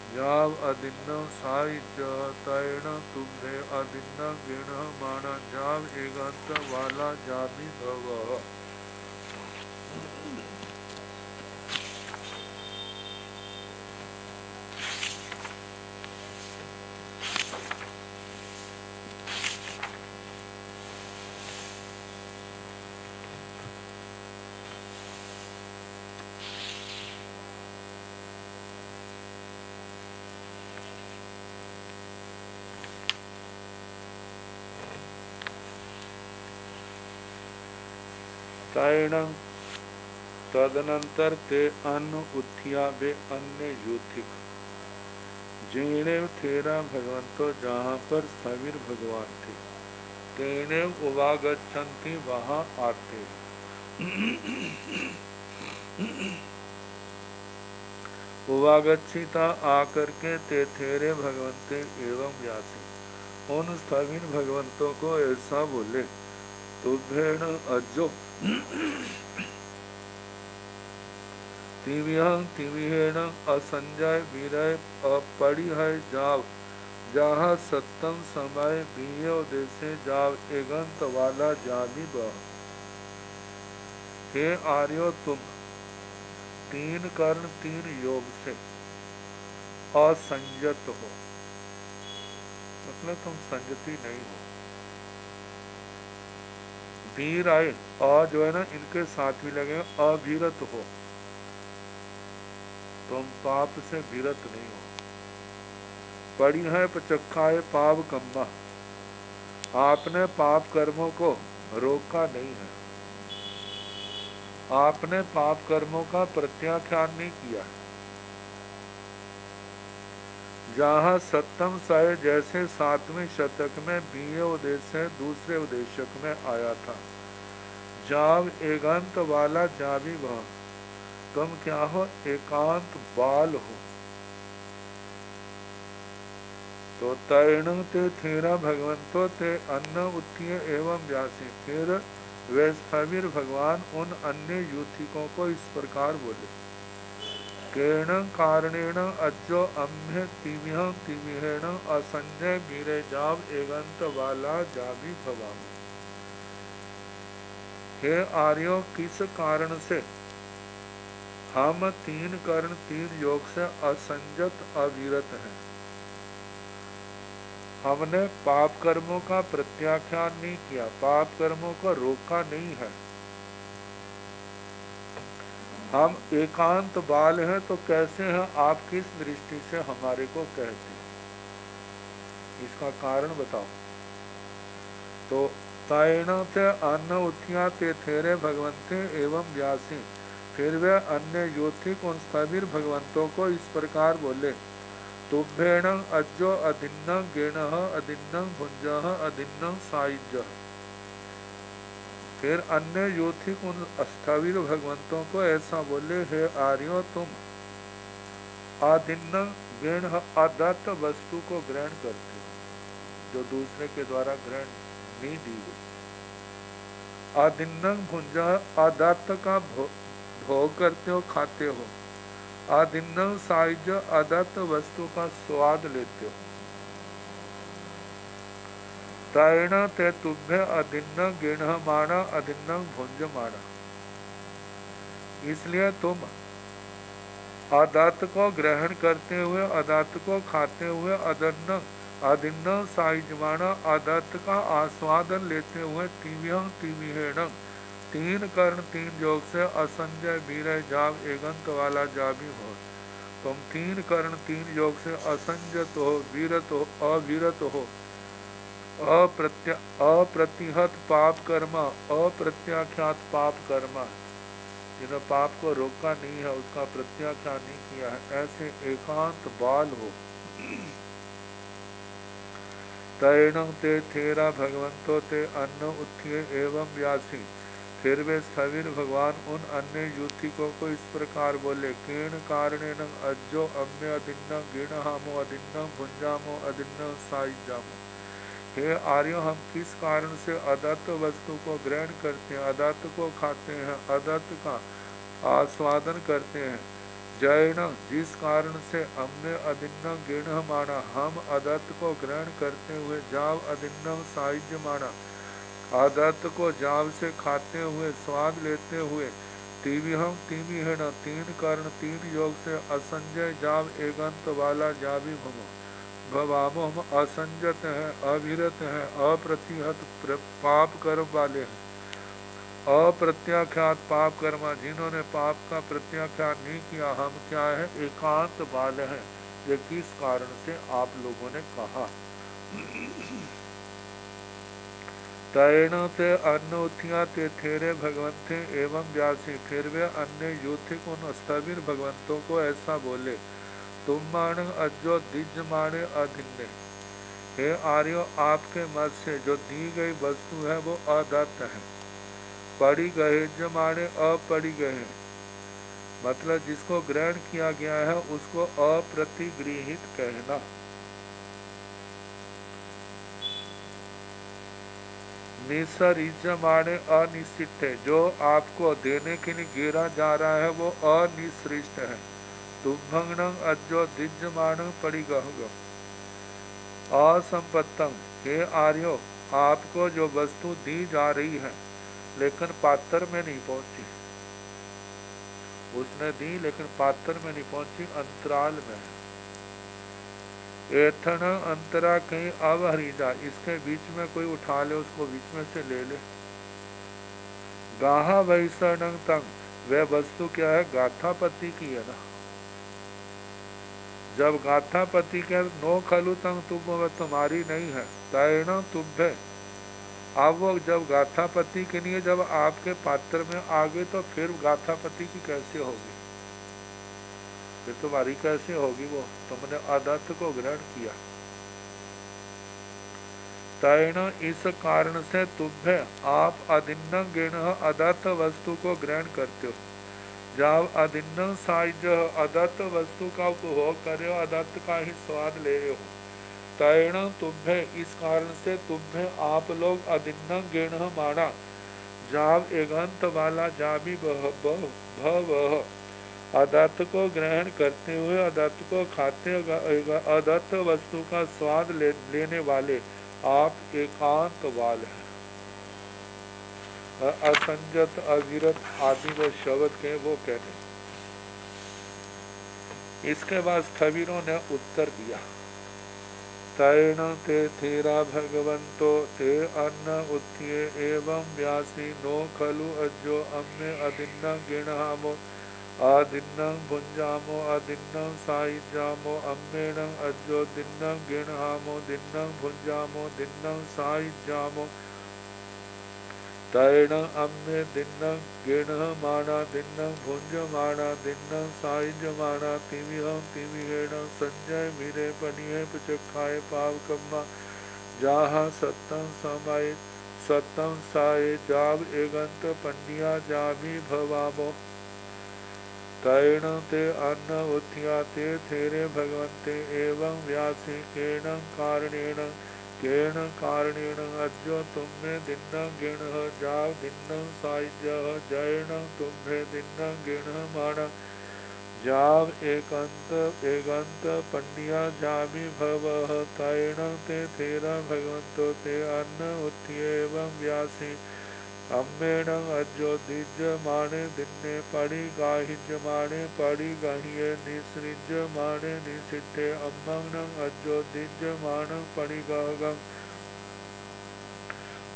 जाव अदिन्नं सायुज्य। तैण तुभ्ये अदिन्नं गिणः माना, जाव एगंत वाला जाभी भव। तैणं तदनंतर ते अन्न उत्थिया वे अन्य यूथिक जीणे थेरा भगवंतो जहाँ पर स्थविर भगवान थे तेने उवागच्छन्ति वहाँ आते उवागच्छिता आकर के ते थेरे भगवंते एवं व्यासी उन स्थविर भगवंतों को ऐसा बोले तुभ्येण अज्जो तिविहेण असंजय विरय अपड़ी है जाव जहाँ सत्तम समय बीयो देशे जाव एगंत वाला जाबी बह हे आर्यो तुम तीन कर्ण तीन योग से असंयत हो मतलब तुम संयती नहीं हो धीर आए जो है ना इनके साथ भी लगे अभीरत हो तुम पाप से विरत नहीं हो पड़ी है पचक्खाए पाप कम्मा आपने पाप कर्मों को रोका नहीं है आपने पाप कर्मों का प्रत्याख्यान नहीं किया है जहाँ सप्तम साय जैसे 7वें शतक में बीए उद्देश्य से दूसरे उद्देशक में आया था जाव एकांत वाला जावी वह तुम क्या हो एकांत बाल हो तो तैण ते थेरा भगवंतो ते अन्न उत्थिय एवं व्यासी फिर वे स्थविर भगवान उन अन्य यूथिकों को इस प्रकार बोले केण कारणेण अज्जो अम्य तिविहेण असंजय गिरे जाव एगंत वाला जावी भवाम हे आर्यो किस कारण से हम तीन कर्ण तीन योग से असंजत अविरत हैं हमने पाप कर्मों का प्रत्याख्यान नहीं किया पाप कर्मों को रोका नहीं है हम एकांत बाल हैं तो कैसे हैं आप किस दृष्टि से हमारे को कहते हैं इसका कारण बताओ तो तैण से अन्न उत्थिया ते थेरे भगवंते एवं व्यासी फिर वे अन्य योथिक उन स्थविर भगवंतों को इस प्रकार बोले तुभ्येण अज्जो अदिन्न गेण अदिन्न भुंज अदिन्न सायुज फिर अन्य योथिक उन स्थविर भगवंतों को ऐसा बोले हे आर्यो तुम आदिन्न गेण अदत्त वस्तु को ग्रहण करते हो जो दूसरे के द्वारा ग्रहण नहीं दी गई आदिन्न भुंज अदत्त का भोग करते हो खाते हो आदिन्न सायुज अदत्त वस्तु का स्वाद लेते हो तैण ते तुभ्य अदिन्न गिण माना अदिन्न भुंज माना इसलिए तुम अदत्त को ग्रहण करते हुए अदत्त को खाते हुए अदिन्न सायुज माना अदत्त का आस्वादन लेते हुए तिविहेण तीन कर्ण तीन योग से असंजय वीरय जाव एगंत वाला जावी हो तुम तीन कर्ण तीन योग से असंजत हो वीरत हो अवीरत हो अप्रतिहत पाप कर्मा अप्रत्याख्यात पाप कर्मा जिन्होंने पाप को रोका नहीं है उसका प्रत्याख्यान नहीं किया है ऐसे एकांत बाल हो तैण ते थेरा भगवंतो ते अन्न उत्थिय एवं व्यासी फिर वे स्थविर भगवान उन अन्य यूथिकों को इस प्रकार बोले केण कारणेन अज्जो अम्य अदिन्न गिणहामो अदिन्न भुंजामो अदिन्न सायुजामो हे आर्यो हम किस कारण से अदत्त वस्तु को ग्रहण करते हैं अदत्त को खाते हैं अदत्त का आस्वादन करते हैं जैन जिस कारण से हमने अदिन्न गिण माना हम अदत्त को ग्रहण करते हुए जाव अदिन्न सायुज माना अदत्त को जाव से खाते हुए स्वाद लेते हुए तिविहेण तीन कर्ण तीन योग से असंजय जाव एगंत वाला जावी भवामो हम असंजत हैं अविरत हैं अप्रतिहत पाप कर्म वाले हैं अप्रत्याख्यात पाप कर्मा जिन्होंने पाप का प्रत्याख्यान नहीं किया हम क्या है एकांत बाल हैं ये किस कारण से आप लोगों ने कहा तैण ते अन्न उत्थिया ते थेरे भगवंते एवं व्यासी। फिर वे अन्य यूथिक उन स्थविर भगवंतों को ऐसा बोले, तुम माण अजो दिज माणे अधिन्य। हे आर्यो, आपके मत से जो दी गई वस्तु है वो अदत्त है। पड़ी गए जमाने अपड़ी गए, मतलब जिसको ग्रहण किया गया है उसको अप्रतिगृहित कहना। निसरिजमाने अनिश्चित है, जो आपको देने के लिए गिरा जा रहा है वो अनिश्चित है। तुम्भंगनं अजो दिज्यमानं परिगहगम। असंपत्तम, हे आर्यो, आपको जो वस्तु दी जा रही है लेकिन पात्र में नहीं पहुंची, उसने दी लेकिन पात्र में नहीं पहुंची, अंतराल में। एथन अंतरा कहीं अवहरीजा, इसके बीच में कोई उठा ले, उसको बीच में से ले ले। गाहा वैसनंग तंग, वह वस्तु क्या है? गाथापति की है ना। जब गाथापति के नो खलु तंग, तुम वह तुम्हारी नहीं है। तैण तुभ्य, अब वो जब गाथापति के लिए जब आपके पात्र में आ गए तो फिर गाथापति की कैसे होगी? फिर तुम्हारी कैसे होगी? वो तुमने अदत्त को ग्रहण किया। तैण, इस कारण से तुभ्य, आप अदिन्न गिण अदत्त वस्तु को ग्रहण करते हो। जब अदिन्न साइज अदत्त वस्तु का उपभोग करे हो, अदत्त का ही स्वाद ले रहे हो। तैण तुभ्य, इस कारण से तुभ्य आप लोग अदिन्न गिण माना, जाब एगंत वाला जाबी भव, अदत्त को ग्रहण करते हुए अदत्त को खाते अदत्त वस्तु का स्वाद लेने वाले आप एकांत वाल हैं। असंजत अविरत आदि वो शब्द के वो कहते। इसके बाद स्थविरों ने उत्तर दिया, तैण ते थेरा भगवंतो ते अन्न उत्थिये एवं व्यासी नो खलु अजो अम्मे अदिन्न गिणामो आदिन्न भुंजामो आदिन्न साइजामो अम्मेण अजो दिन्न गिणामो दिन्न भुंजामो दिन्न साइजामो। तैण अम्मे दिन्न गिण माना दिन्न भुंज माना दिन्न साइज माना तिमिहं तिमिहेण संजय मीरे पनिये पिचखाए पावकम्मा जाहा सत्तं समाये सत्तं साये जाब एगंत पन्निया जामी भवामो। तैण ते अन्न उत्थिया ते थेरे भगवंते एवं व्यासी केण कारणेन अजो तुम्हे दिन्न गिण जाव दिन्न साइज जैण तुम्हे दिन्न गिण माना जाव एगंत पन्निया जामी भव। तैण ते थेरा भगवंतो ते अन्न उत्थिये एवं व्यासी अम्मेण अजो दिज माणे दिन्ने पड़ी गाहिज माणे पड़ी गाहिये निसृज माणे निसिद्धे अम्मंग अजो दिज माण पड़ी गाहगं।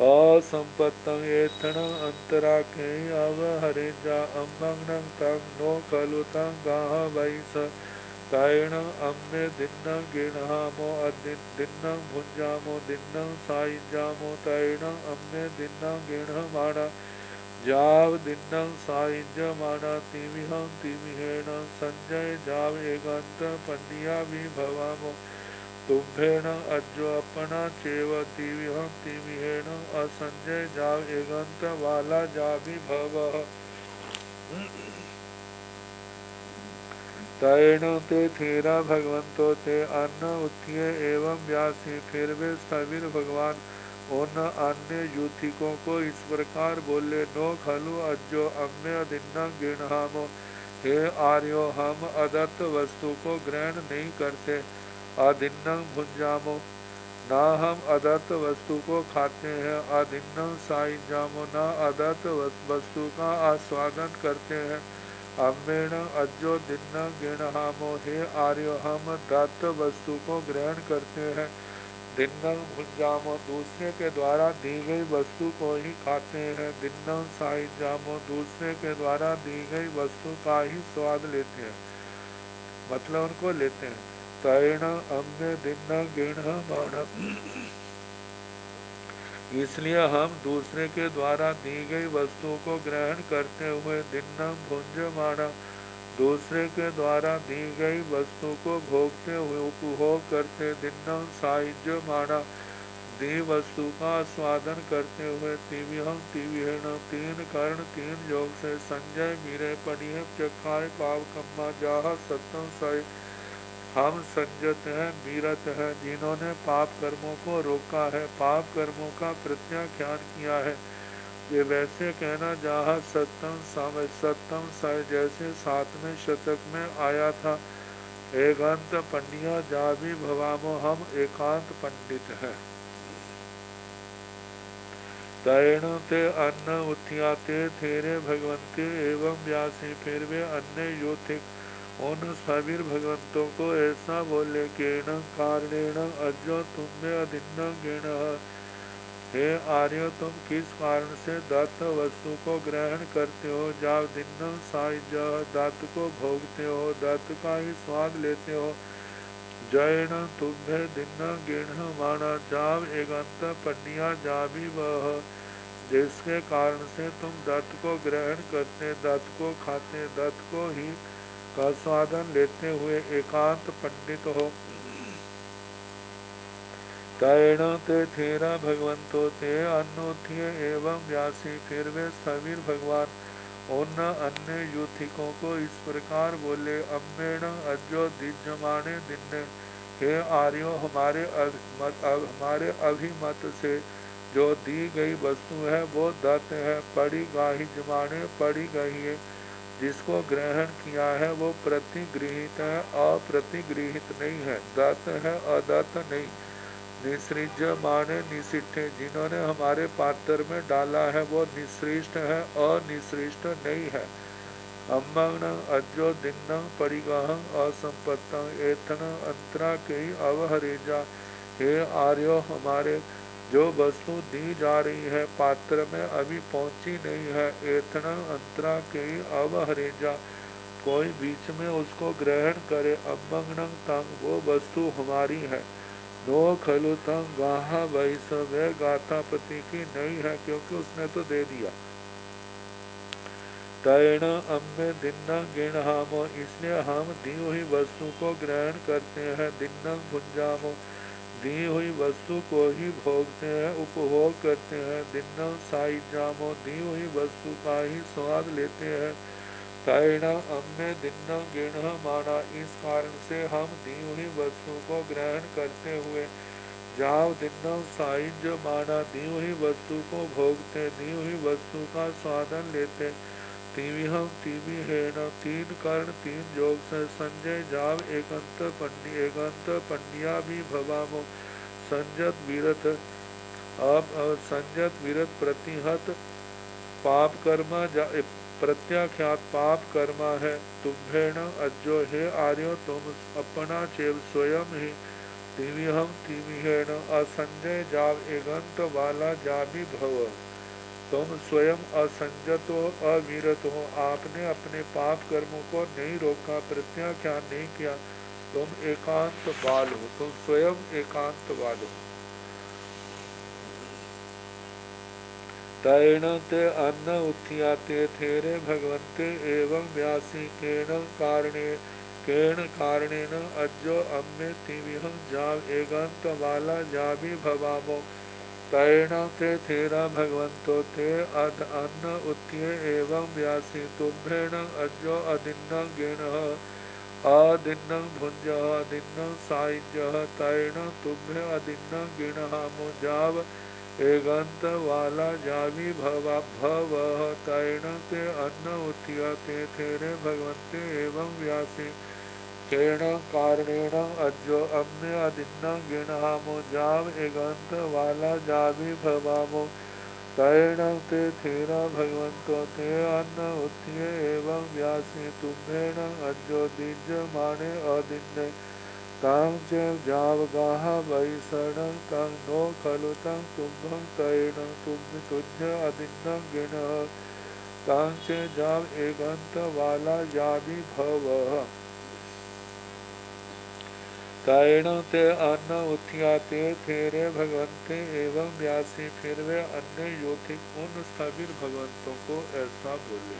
असंपत्तं एथण अंतरा के अवहरे जा अम्मंग तंग नो खलु तंग गाह वैस। तैण अम्मे दिन्न गिणामो दिन्न भुंजामो दिन्न साइजामो। तैण अम्मे दिन्न गिण माना जाव दिन्न साइज माना तिमिहं तिमिहेण संजय जाव एगंत पन्निया विभवामो। तुम्भेण अजो अपना चेव तिमिहं तिमिहेण असंजय जाव एगंत वाला जावि भव। तैण ते थेरा भगवंतो ते अन्न उत्थिये एवं व्यासी, फिर वे स्थविर भगवान उन अन्य यूथिकों को इस प्रकार बोले, नो खलु अज्जो अम्य अदिन्न गिणहामो। हे आर्यो, हम अदत्त वस्तु को ग्रहण नहीं करते। अदिन्न भुंजामो, ना हम अदत्त वस्तु को खाते हैं। अदिन्न साइजामो, ना अदत्त वस्तु का आस्वादन करते हैं। अम्मेण अजो दिन्न गिणहामो, हे आर्यो, हम दत्त वस्तु को ग्रहण करते हैं। दिन्न भुंजामो, दूसरे के द्वारा दी गई वस्तु को ही खाते हैं। दिन्न साइजामो, दूसरे के द्वारा दी गई वस्तु का ही स्वाद लेते हैं, मतलब उनको लेते हैं। तैण अम्मे दिन्न गिणहामो, इसलिए हम दूसरे के द्वारा दी गई वस्तुओं को ग्रहण करते हुए दिन्नम भुंजमाना, दूसरे के द्वारा दी गई वस्तु को भोगते हुए उपभोग करते दिन्नम सायुज्यमाना, दी वस्तु का स्वादन करते हुए तिविहम तिविहेण, तीन कर्ण तीन योग से संजय मीरे पनिह चखाए पाव कम्मा जाह सत्यम सय, हम संजत हैं वीरत हैं जिन्होंने पाप कर्मों को रोका है, पाप कर्मों का प्रत्याख्यान किया है, ये वैसे कहना जहाँ सत्यम साय जैसे 7वें शतक में आया था। एकांत पंडिया जा भी भवामो, हम एकांत पंडित हैं। तैण ते अन्न उत्थियाते थेरे भगवंते एवं व्यासी, फिर वे अन्य योथिक उन सभी भगवंतों को ऐसा बोले केण कारणेण अजो तुम्हें अधिन्न गेण, हे आर्य तुम किस कारण से दत्त वस्तु को ग्रहण करते हो, जाव दिन्न साइज दत्त को भोगते हो, दत्त का ही स्वाद लेते हो, जैन तुम्हें दिन्न गेण माना, जाव एगंत पन्निया जा भी वह, जिसके कारण से तुम दत्त को ग्रहण करते, दत्त को खाते, दत्त को ही का स्वादन लेते हुए एकांत पंडित हो। तैण ते थेरा भगवंतो ते अन्नोथ्य एवं व्यासी, फिर वे सभी भगवान उन अन्य यूथिकों को इस प्रकार बोले, अम्मेण अजो दिज्यमाने दिन्ने, हे आर्यो हमारे अभिमत से जो दी गई वस्तु है वो दत्त है, पड़ी गाही जमाने पड़ी गई है, जिसको ग्रहण किया है वो प्रतिगृहित है, अप्रतिगृहित नहीं है, दत्त है अदत्त नहीं, निसृज माने निशिष्ट, जिन्होंने हमारे पात्र में डाला है वो निश्रिष्ट है, अनिश्रिष्ट नहीं है। अम्मग्न अजो दिन्न परिगह असंपत्त एथन अंतरा के अवहरेजा, हे आर्यो हमारे जो वस्तु दी जा रही है पात्र में अभी पहुंची नहीं है, एथन अंतरा के अवहरेजा, कोई बीच में उसको ग्रहण करे, अम्मग्न तंग वो वस्तु हमारी है, नो खलु तंग गाहा वैस वह गाथा पति की नहीं है क्योंकि उसने तो दे दिया। तैण अम्मे दिन्न गिणहामो, इसलिए हम दी हुई वस्तु को ग्रहण करते हैं, दिन्न भुंजामो, दी हुई वस्तु को ही भोगते हैं उपभोग करते हैं, दिन्न साइजामो, दी हुई वस्तु का ही स्वाद लेते हैं, तैण अम्मे दिन्न गिण माना, इस कारण से हम दी हुई वस्तु को ग्रहण करते हुए जाव दिन्न साइज माना, दी हुई वस्तु को भोगते, दी हुई वस्तु का स्वादन लेते, तिविहम तिविहेण, तीन कर्ण तीन योग से संजय जाव एकांत पंडिया भी भवामो, संजत विरत अब संजत विरत प्रतिहत पाप कर्मा प्रत्याख्यात पाप कर्मा है, तुम्हें अज्जो, हे आर्यो तुम अपना चेव स्वयं ही तिविहम तिविहेण असंजय जाव एगंत वाला जाबी भव, तुम स्वयं असंजत हो अविरत हो, आपने अपने पाप कर्मों को नहीं रोका प्रत्याख्यान नहीं किया, तुम एकांत बाल हो, तुम स्वयं एकांत बाल हो। तैण ते अन्न उत्थियाते थेरे भगवंते एवं व्यासी केण कारणेन अज्जो अम्मे तिविहं जाव एगंत वाला जाबी भवामो, तैण ते थेरा भगवंतो ते अन्न उत्थिये एवं व्यासी, तुम्हें अज्जो अदिन्न गिण अदिन्न भुंज अदिन्न साइज, तैण तुम्हें अदिन्न गिण हामो जाव एगंत वाला जावी भवा भव, तैण ते अन्न उत्थिया ते थेरे भगवंते एवं व्यासी, केण कारणेण अज्जो अम्य अदिन्न गिणहामो जाव एगंत वाला जावी भवामो, तैण ते थेरा भगवंतो ते अन्न उत्थिये एवं व्यासी, तुम्हें अज्जो दिज माने अदिन्ने, तां च जावगाह वैसणं तं नो खलु तं तुम्भं तैण तुझ अदिन्न गिण, तां च जाव एगंत वाला जाबी भव। तैण ते अन्न उठिया ते तेरे भगवंते एवं व्यासी। फिर वे अन्य योथिक उन सभी भगवंतों को ऐसा बोले,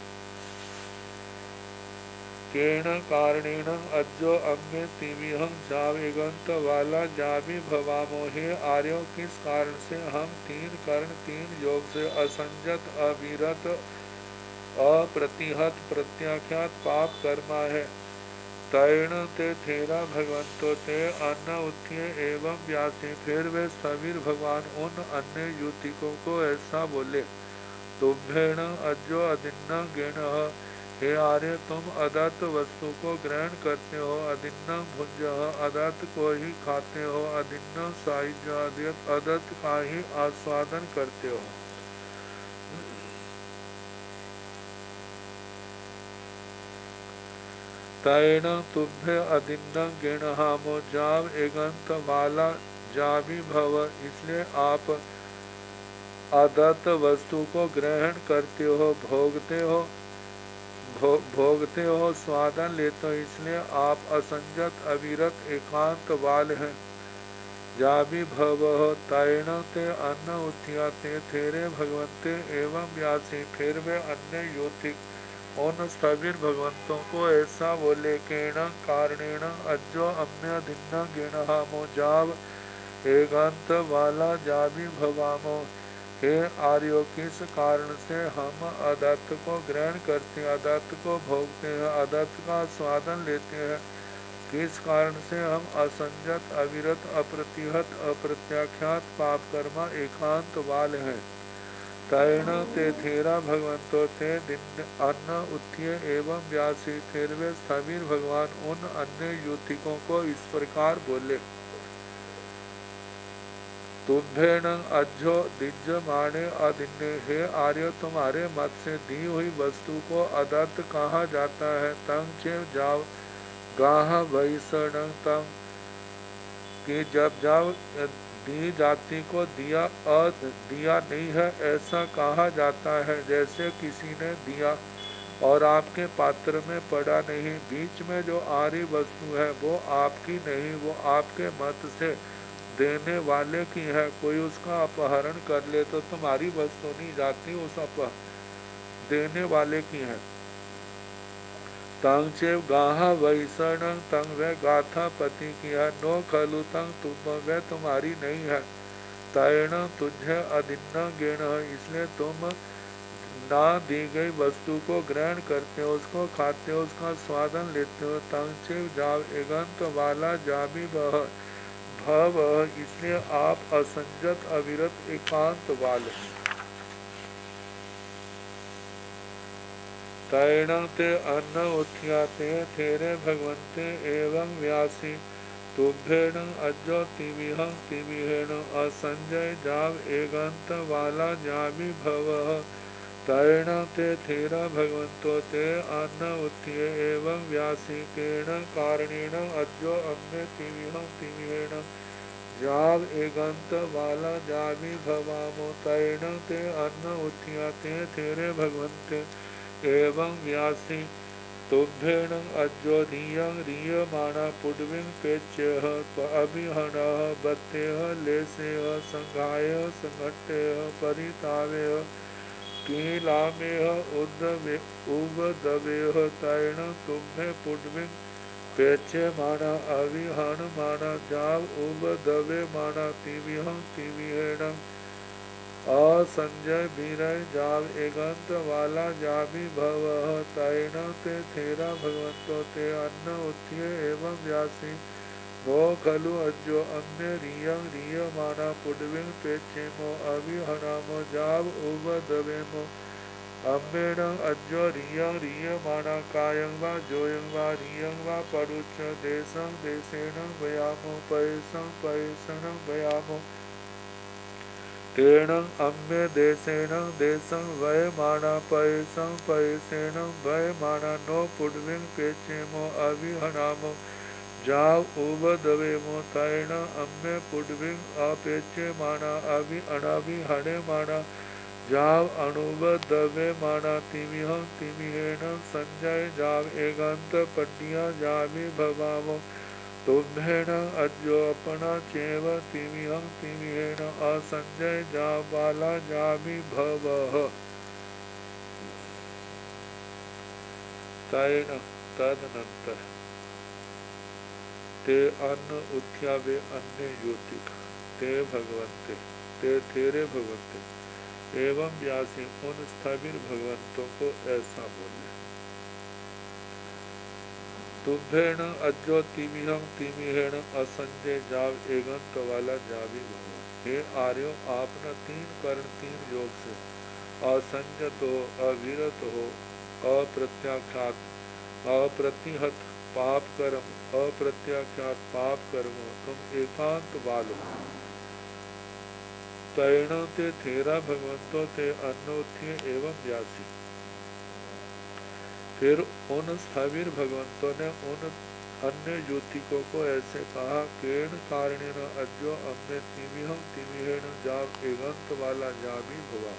केण कारणेन अज्जो अम्य तिमिहं जावेगंत वाला जाबी भवामो। हे आर्यो, किस कारण से हम तीन कर्ण तीन योग से असंजत अविरत अप्रतिहत प्रत्याख्यात पाप कर्मा है। तैण ते थेरा भगवंतो ते अन्न उत्थिय एवं व्यासी। फिर वे सभी भगवान उन अन्य युतिकों को ऐसा बोले, तुम्भेण अज्जो अदिन्न गेण। हे आर्य, तुम अदत्त वस्तु को ग्रहण करते हो, अदिन्न भुंज अदत्त को ही खाते हो, अदिन्न सायुज्य अदत्त का ही आस्वादन करते हो। तैण तुभ्य अदिन्न गिणहामो जाव एगंत वाला जाबी भव। इसलिए आप अदत्त वस्तु को ग्रहण करते हो, भोगते हो, स्वादन लेते हो, इसलिए आप असंजत अविरत एकांत वाल हैं। जाबी भव तैण ते अन्न उत्थिया ते तेरे भगवंते एवं व्यासी। फिर वे अन्य योथिक उन सभी भगवंतों को ऐसा बोले, केण कारणेण अज्जो अम्य दिन्न गिणहामो जाव एकांत वाला जाबी भवामो। हे आर्यो, किस कारण से हम अदत्त को ग्रहण करते हैं, अदत्त को भोगते हैं, अदत्त का स्वादन लेते हैं, किस कारण से हम असंजत अविरत अप्रतिहत अप्रत्याख्यात पाप कर्मा एकांत वाल हैं। तैण ते थेरा भगवंतो ते दिन अन्न उत्थिय एवं व्यासी। फिर वे सभी भगवान उन अन्य युतिकों को इस प्रकार बोले, तुम्भेण अज्जो दिज्ज माणे अदिन्ने। हे आर्य, तुम्हारे मत से दी हुई वस्तु को अदत्त कहा जाता है। तंग चेव जाव गाह वैसण तंग कि जब दी जाति को दिया नहीं है ऐसा कहा जाता है। जैसे किसी ने दिया और आपके पात्र में पड़ा नहीं, बीच में जो आरी वस्तु है वो आपकी नहीं, वो आपके मत से देने वाले की है। कोई उसका अपहरण कर ले तो तुम्हारी वस्तु नहीं जाती, उस देने वाले की है। तंग चेव गाहा वैसण तंग वह गाथा पति की है। नो खलु तंग तुम वह तुम्हारी नहीं है। तैण तुझे अदिन्न गेण, इसलिए तुम ना दी गई वस्तु को ग्रहण करते हो, उसको खाते हो, उसका स्वादन लेते हो। तंग चेव जाव एगंत वाला जाबी भव, इसलिए आप असंजत अविरत एकांत वाले। तैण ते अन्न उत्थिया ते तेरे भगवंते एवं व्यासी। तुभ्येण अज्जो तिमिहं तिमिहेण असंजय जाव एगंत वाला जाबी भव। तैण ते थेरा भगवंतो ते अन्न उत्थिय एवं व्यासी। केण कारणेन अज्जो अम्य तिमिहं तिमिहेण जाव एगंत वाला जाबी भवामो। तैण ते अन्न उत्थिया ते तेरे भगवंते एवं व्यासी। तुभ्येण अज्जो रियं रियमाणा पुड्विं पेच्यः अभिहनः बत्यः लेसेः संघायः संघट्यः परितावेः कीलामेः उवदवेः। तैण तुम्भे पुड्विं पेच्यमाणा अभिहनमाणा जाव उवदवेमाणा तिमिहं तिमिहेण असंजय बीरय जाव एगंत वाला जाबी भव। तैण ते थेरा भगवंतो ते अन्न उत्थिय एवं व्यासी। नो खलु अज्जो अन्य रियं रियमाणा पुड्विं पेच्येमो अभिहनामो जाव उवदवेमो। अम्मेण अज्जो रियं रियमाणा कायं वा जोयं वा रियं वा परुच्च देशं देशेन भयामो पयसं पयसनं भयामो। तेण अम्य देशेन देशं वयमाणा पयसं पयसेन वयमाणा। नो पुड्विं पेच्येमो अभिहनामो जाव उवदवेमो। तैण अम्य पुड्विं अपेच्यमाणा अनभिहनेमाणा जाव अणुवदवेमाणा। तिमिहं तिमिहेण संजय जाव एगंत पड्डिया जाबी भवामो। तुम्हें न अज्यो अपना चेव तिमिहं तिमिहेन असंजय जा बाला जामि भवः तैन तदनंतर ते अन्न उत्थ्या वे अन्य योतिक ते भगवंते ते तेरे भगवंते एवं व्यासी उन स्थविर भगवंतों को ऐसा बोले। तुम्हें अज्जो तिमिहं तिमिहेण असंजय जाव एगंत वाला जावी भगवान। हे आर्यो आप न तीन कर्ण तीन योग से असंजत हो, अविरत हो, अप्रत्याख्यात अप्रतिहत पाप कर्म अप्रत्याख्यात पाप कर्म तुम एकांत बालो तैण ते थेरा भगवंतो ते अन्नोथ्य एवं व्यासी। फिर उन स्थविर भगवंतों ने उन अन्य ज्योतिकों को ऐसे कहा, केण कारणेन अज्यो अम्मे तिमिहं तिमिहेण जाव एगंत वाला जामी भवा।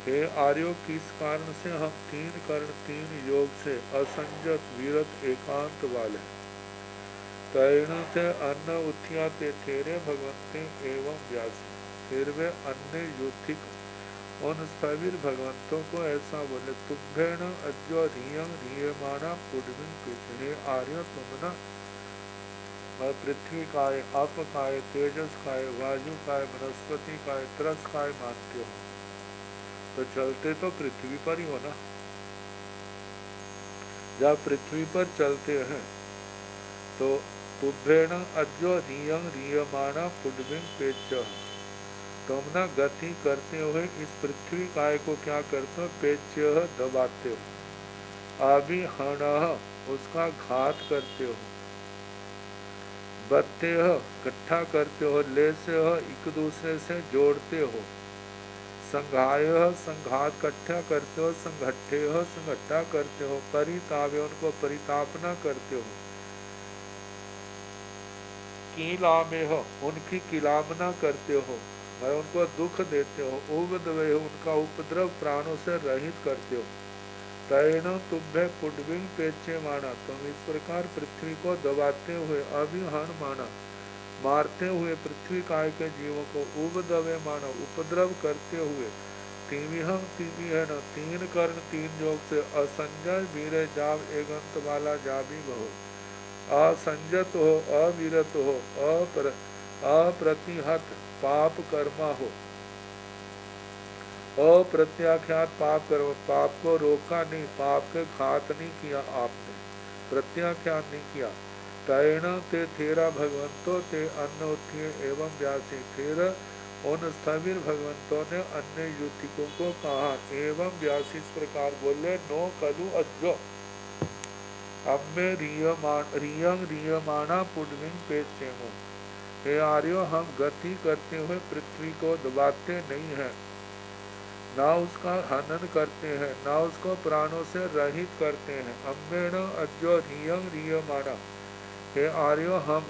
हे आर्यो किस कारण से हम तीन कर्ण तीन योग से असंजत वीरत एकांत वाले तैण थे अन्न उत्थिया ते तेरे भगवंते एवं व्यासी। फिर वे अन्य युतिक उन स्थविर भगवंतों को ऐसा बोले, तुम्हें अज्यो धियं धियमाना पुडमिन पिछले आर्य तुम न पृथ्वी काय अप काय तेजस काय वायु काय वनस्पति काय त्रस काय मानते हो, तो चलते तो पृथ्वी पर ही हो ना। जब पृथ्वी पर चलते हैं तो तुभ्येण अज्यो धियं धियमाना पुडमिन पेच, तुम ना गति करते हुए इस पृथ्वी काय को क्या करते हो, पेच्य दबाते हो, अभिहण उसका घात करते हो, बत्ते इकट्ठा करते हो, लेसे एक दूसरे से जोड़ते हो, संघाय संघात इकट्ठा करते हो, संघट्ठे संघट्टा करते हो, परिताव्य उनको परितापना करते हो, कीलामे हो उनकी किलामना करते हो, उनको दुख देते हो, उबदवे हो उनका उपद्रव प्राणों से रहित करते हो। तैण तुम्हें पुडविंग पेचे माना, तुम इस प्रकार पृथ्वी को दबाते हुए, अभिहन माना मारते हुए पृथ्वी काय के जीवों को, उबदवे माना उपद्रव करते हुए, तिमिहं तिमिहेन तीन कर्ण तीन योग से असंजय वीरे जाव एगंत वाला जाबी बहो, असंजत हो, अविरत हो, अप्रतिहत पाप कर्मा हो, अप्रत्याख्यात पाप कर्म, पाप को रोका नहीं, पाप के घात नहीं किया आपने, प्रत्याख्यात नहीं किया। तैण ते थेरा भगवंतो ते अन्नोथ्य एवं व्यासी। फिर उन स्थविर भगवंतों ने अन्य युतिकों को कहा एवं व्यासी इस प्रकार बोले, नो कलु अज्जो अम्मे रियं रियमाना पुडविंग पेचेमो। हे आर्यो हम गति करते हुए पृथ्वी को दबाते नहीं हैं, ना उसका हनन करते हैं, ना उसको प्राणों से रहित करते हैं। अम्मेण अज्यो रियं रियमाना, हे आर्यो हम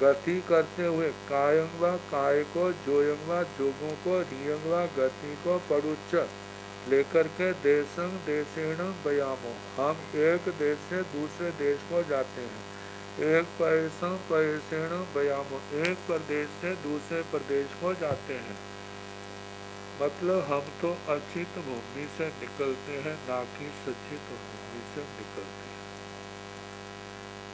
गति करते हुए कायंगवा काय को, जोयंगवा जोगों को, रियंगवा गति को पड़ुच्च लेकर के देशं देशेण बयामो, हम एक देश से दूसरे देश को जाते हैं, एक पैसं पैसेण बयामो, एक प्रदेश से दूसरे प्रदेश को जाते हैं। मतलब हम तो अचित भूमि से निकलते हैं, ना कि सचित भूमि से निकलते हैं।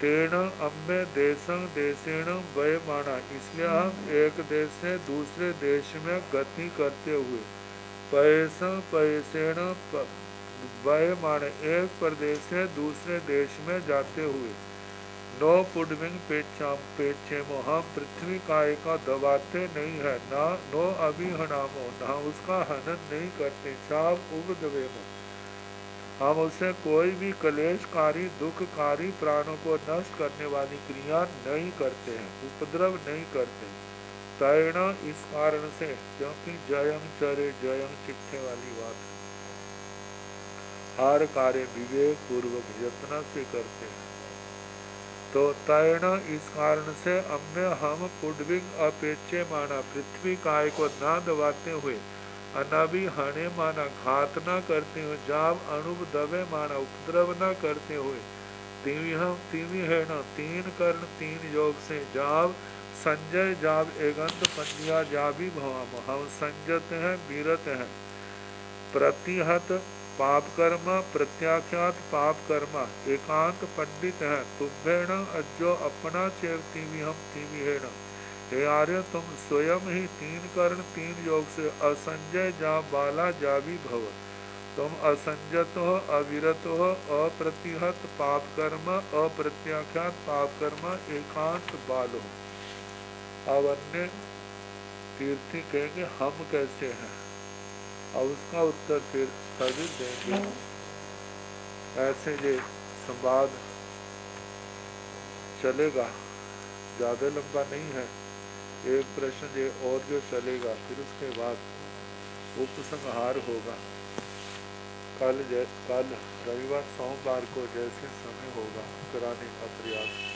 तेण अम्मे देशं देशेण वयमाना, इसलिए हम एक देश से दूसरे देश में गति करते हुए, पैसा पैसेण वयमाना एक प्रदेश से दूसरे देश में जाते हुए, नो पुडविंग पेचेमो हम पृथ्वी काय का दबाते नहीं है, ना नो अभिहनामो ना उसका हनन नहीं करते, चाव उबदवेमो हम उसे कोई भी कलेशकारी दुखकारी प्राणों को नष्ट करने वाली क्रिया नहीं करते हैं, उपद्रव नहीं करते। तैण इस कारण से, क्योंकि जयं चरे जयं चिट्ठे वाली बात है, हर कार्य विवेक पूर्वक यत्न से करते हैं। तो तैण इस कारण से अम्मे हम पुडविंग अपेचे माना पृथ्वी काय को ना दबाते हुए, अनाभि हणे माना घात न करते हुए, जाव अणुब दबे माना उपद्रव न करते हुए, तिविहेण तीन कर्ण तीन योग से जाव संजय जाव एगंत पंजिया जाबी भवाम। हम संजत हैं, वीरत हैं, प्रतिहत पाप कर्म प्रत्याख्यात पाप कर्म एकांत पंडित है। तुम्भेण अज्जो अपना चेवती हम तीविहेण। हे आर्य तुम स्वयं ही तीन कर्ण तीन योग से असंजय जा बाला जाबी भव। तुम असंजत हो, अविरत हो, अप्रतिहत पाप कर्म अप्रत्याख्यात पाप कर्म एकांत बाल हो। अब अन्य तीर्थी कहेंगे हम कैसे हैं, और उसका उत्तर फिर सभी देंगे। ऐसे ये संवाद चलेगा, ज़्यादा लंबा नहीं है, एक प्रश्न ये और जो चलेगा, फिर उसके बाद उपसंहार होगा। कल रविवार सोमवार को जैसे समय होगा कराने का प्रयास